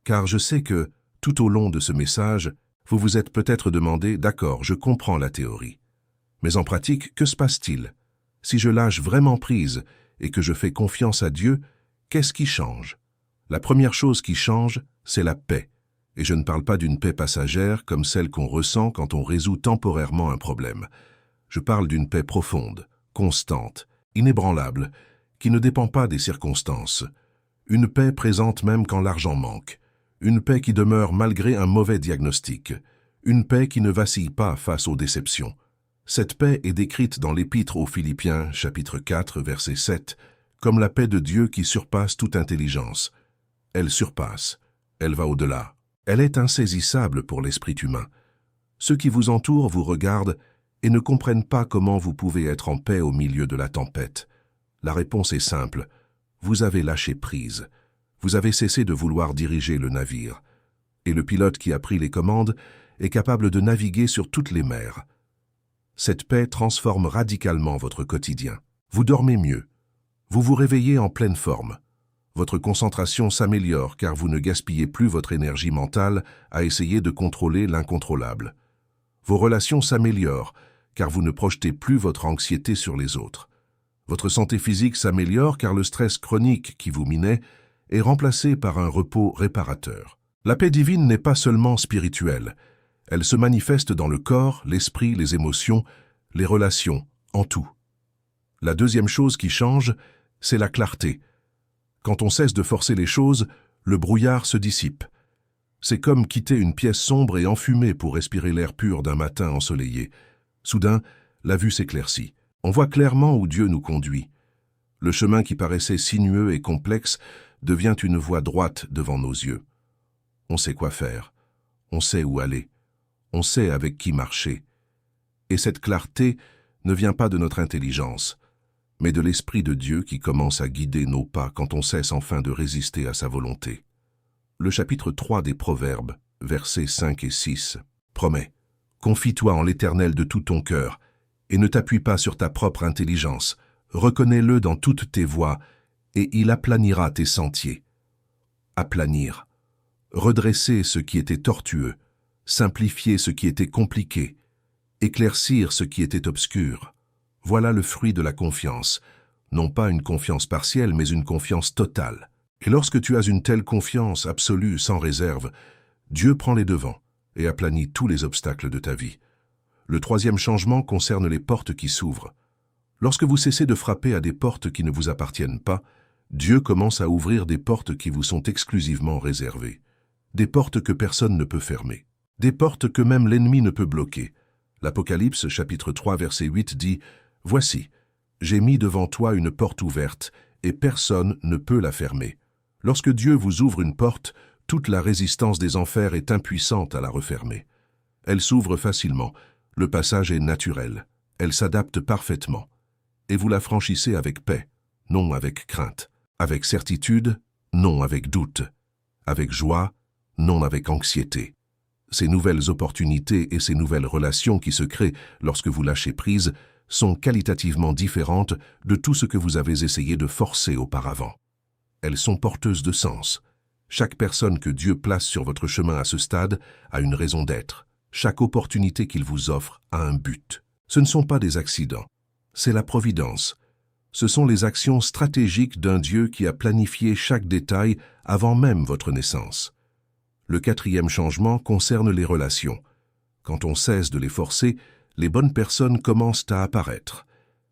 Car je sais que, tout au long de ce message, vous vous êtes peut-être demandé « D'accord, je comprends la théorie. Mais en pratique, que se passe-t-il? Si je lâche vraiment prise et que je fais confiance à Dieu, qu'est-ce qui change? » La première chose qui change, c'est la paix. Et je ne parle pas d'une paix passagère comme celle qu'on ressent quand on résout temporairement un problème. Je parle d'une paix profonde, constante, inébranlable, qui ne dépend pas des circonstances. Une paix présente même quand l'argent manque. Une paix qui demeure malgré un mauvais diagnostic. Une paix qui ne vacille pas face aux déceptions. Cette paix est décrite dans l'Épître aux Philippiens, chapitre 4, verset 7, comme la paix de Dieu qui surpasse toute intelligence. Elle surpasse, elle va au-delà. Elle est insaisissable pour l'esprit humain. Ceux qui vous entourent vous regardent et ne comprennent pas comment vous pouvez être en paix au milieu de la tempête. La réponse est simple, vous avez lâché prise. Vous avez cessé de vouloir diriger le navire. Et le pilote qui a pris les commandes est capable de naviguer sur toutes les mers. Cette paix transforme radicalement votre quotidien. Vous dormez mieux. Vous vous réveillez en pleine forme. Votre concentration s'améliore car vous ne gaspillez plus votre énergie mentale à essayer de contrôler l'incontrôlable. Vos relations s'améliorent car vous ne projetez plus votre anxiété sur les autres. Votre santé physique s'améliore car le stress chronique qui vous minait est remplacé par un repos réparateur. La paix divine n'est pas seulement spirituelle. Elle se manifeste dans le corps, l'esprit, les émotions, les relations, en tout. La deuxième chose qui change, c'est la clarté. Quand on cesse de forcer les choses, le brouillard se dissipe. C'est comme quitter une pièce sombre et enfumée pour respirer l'air pur d'un matin ensoleillé. Soudain, la vue s'éclaircit. On voit clairement où Dieu nous conduit. Le chemin qui paraissait sinueux et complexe devient une voie droite devant nos yeux. On sait quoi faire, on sait où aller, on sait avec qui marcher. Et cette clarté ne vient pas de notre intelligence, mais de l'Esprit de Dieu qui commence à guider nos pas quand on cesse enfin de résister à sa volonté. Le chapitre 3 des Proverbes, versets 5 et 6, promet « Confie-toi en l'Éternel de tout ton cœur, et ne t'appuie pas sur ta propre intelligence. Reconnais-le dans toutes tes voies, et il aplanira tes sentiers. » Aplanir. Redresser ce qui était tortueux, simplifier ce qui était compliqué, éclaircir ce qui était obscur. Voilà le fruit de la confiance. Non pas une confiance partielle, mais une confiance totale. Et lorsque tu as une telle confiance absolue, sans réserve, Dieu prend les devants et aplanit tous les obstacles de ta vie. Le troisième changement concerne les portes qui s'ouvrent. Lorsque vous cessez de frapper à des portes qui ne vous appartiennent pas, Dieu commence à ouvrir des portes qui vous sont exclusivement réservées. Des portes que personne ne peut fermer. Des portes que même l'ennemi ne peut bloquer. L'Apocalypse, chapitre 3, verset 8 dit « Voici, j'ai mis devant toi une porte ouverte, et personne ne peut la fermer. » Lorsque Dieu vous ouvre une porte, toute la résistance des enfers est impuissante à la refermer. Elle s'ouvre facilement, le passage est naturel, elle s'adapte parfaitement. Et vous la franchissez avec paix, non avec crainte, avec certitude, non avec doute, avec joie, non avec anxiété. Ces nouvelles opportunités et ces nouvelles relations qui se créent lorsque vous lâchez prise sont qualitativement différentes de tout ce que vous avez essayé de forcer auparavant. Elles sont porteuses de sens. Chaque personne que Dieu place sur votre chemin à ce stade a une raison d'être. Chaque opportunité qu'il vous offre a un but. Ce ne sont pas des accidents, c'est la providence. Ce sont les actions stratégiques d'un Dieu qui a planifié chaque détail avant même votre naissance. Le quatrième changement concerne les relations. Quand on cesse de les forcer, les bonnes personnes commencent à apparaître.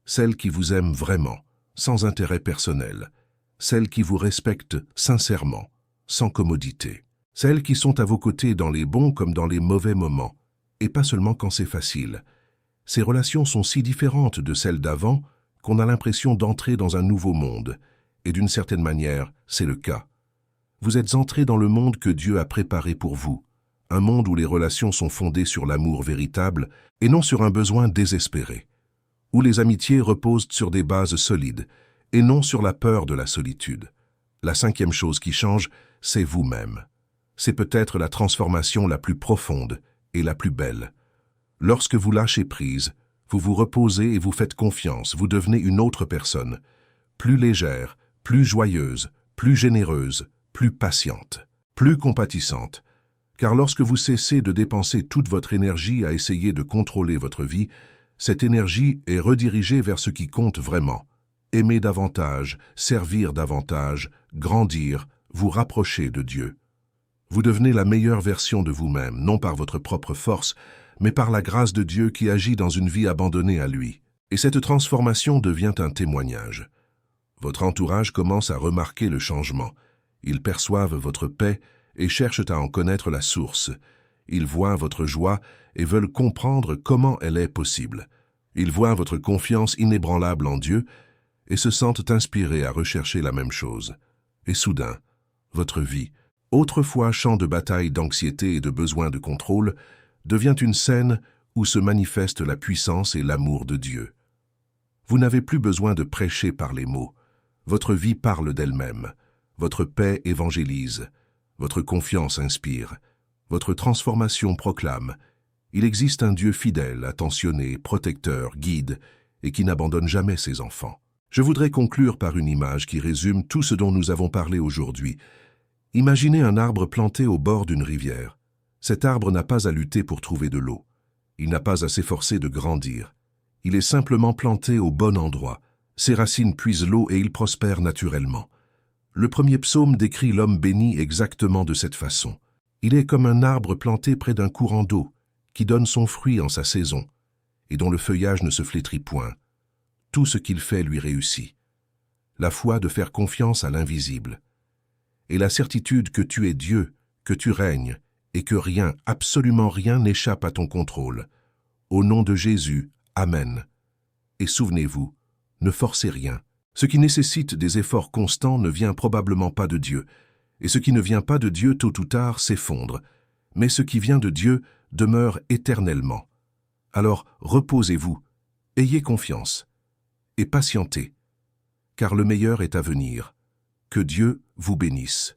Celles qui vous aiment vraiment, sans intérêt personnel. Celles qui vous respectent sincèrement, sans commodité. Celles qui sont à vos côtés dans les bons comme dans les mauvais moments, et pas seulement quand c'est facile. Ces relations sont si différentes de celles d'avant qu'on a l'impression d'entrer dans un nouveau monde, et d'une certaine manière, c'est le cas. Vous êtes entré dans le monde que Dieu a préparé pour vous, un monde où les relations sont fondées sur l'amour véritable et non sur un besoin désespéré, où les amitiés reposent sur des bases solides et non sur la peur de la solitude. La cinquième chose qui change, c'est vous-même. C'est peut-être la transformation la plus profonde et la plus belle. Lorsque vous lâchez prise, vous vous reposez et vous faites confiance, vous devenez une autre personne, plus légère, plus joyeuse, plus généreuse, plus patiente, plus compatissante. Car lorsque vous cessez de dépenser toute votre énergie à essayer de contrôler votre vie, cette énergie est redirigée vers ce qui compte vraiment. Aimer davantage, servir davantage, grandir, vous rapprocher de Dieu. Vous devenez la meilleure version de vous-même, non par votre propre force, mais par la grâce de Dieu qui agit dans une vie abandonnée à lui. Et cette transformation devient un témoignage. Votre entourage commence à remarquer le changement. Ils perçoivent votre paix et cherchent à en connaître la source. Ils voient votre joie et veulent comprendre comment elle est possible. Ils voient votre confiance inébranlable en Dieu et se sentent inspirés à rechercher la même chose. Et soudain, votre vie, autrefois champ de bataille d'anxiété et de besoin de contrôle, devient une scène où se manifeste la puissance et l'amour de Dieu. Vous n'avez plus besoin de prêcher par les mots. Votre vie parle d'elle-même. Votre paix évangélise. Votre confiance inspire. Votre transformation proclame. Il existe un Dieu fidèle, attentionné, protecteur, guide, et qui n'abandonne jamais ses enfants. Je voudrais conclure par une image qui résume tout ce dont nous avons parlé aujourd'hui. Imaginez un arbre planté au bord d'une rivière. Cet arbre n'a pas à lutter pour trouver de l'eau. Il n'a pas à s'efforcer de grandir. Il est simplement planté au bon endroit. Ses racines puisent l'eau et il prospère naturellement. Le premier psaume décrit l'homme béni exactement de cette façon. Il est comme un arbre planté près d'un courant d'eau, qui donne son fruit en sa saison, et dont le feuillage ne se flétrit point. Tout ce qu'il fait lui réussit. La foi de faire confiance à l'invisible. Et la certitude que tu es Dieu, que tu règnes, et que rien, absolument rien n'échappe à ton contrôle. Au nom de Jésus, Amen. Et souvenez-vous, ne forcez rien. Ce qui nécessite des efforts constants ne vient probablement pas de Dieu, et ce qui ne vient pas de Dieu tôt ou tard s'effondre, mais ce qui vient de Dieu demeure éternellement. Alors reposez-vous, ayez confiance, et patientez, car le meilleur est à venir. Que Dieu vous bénisse.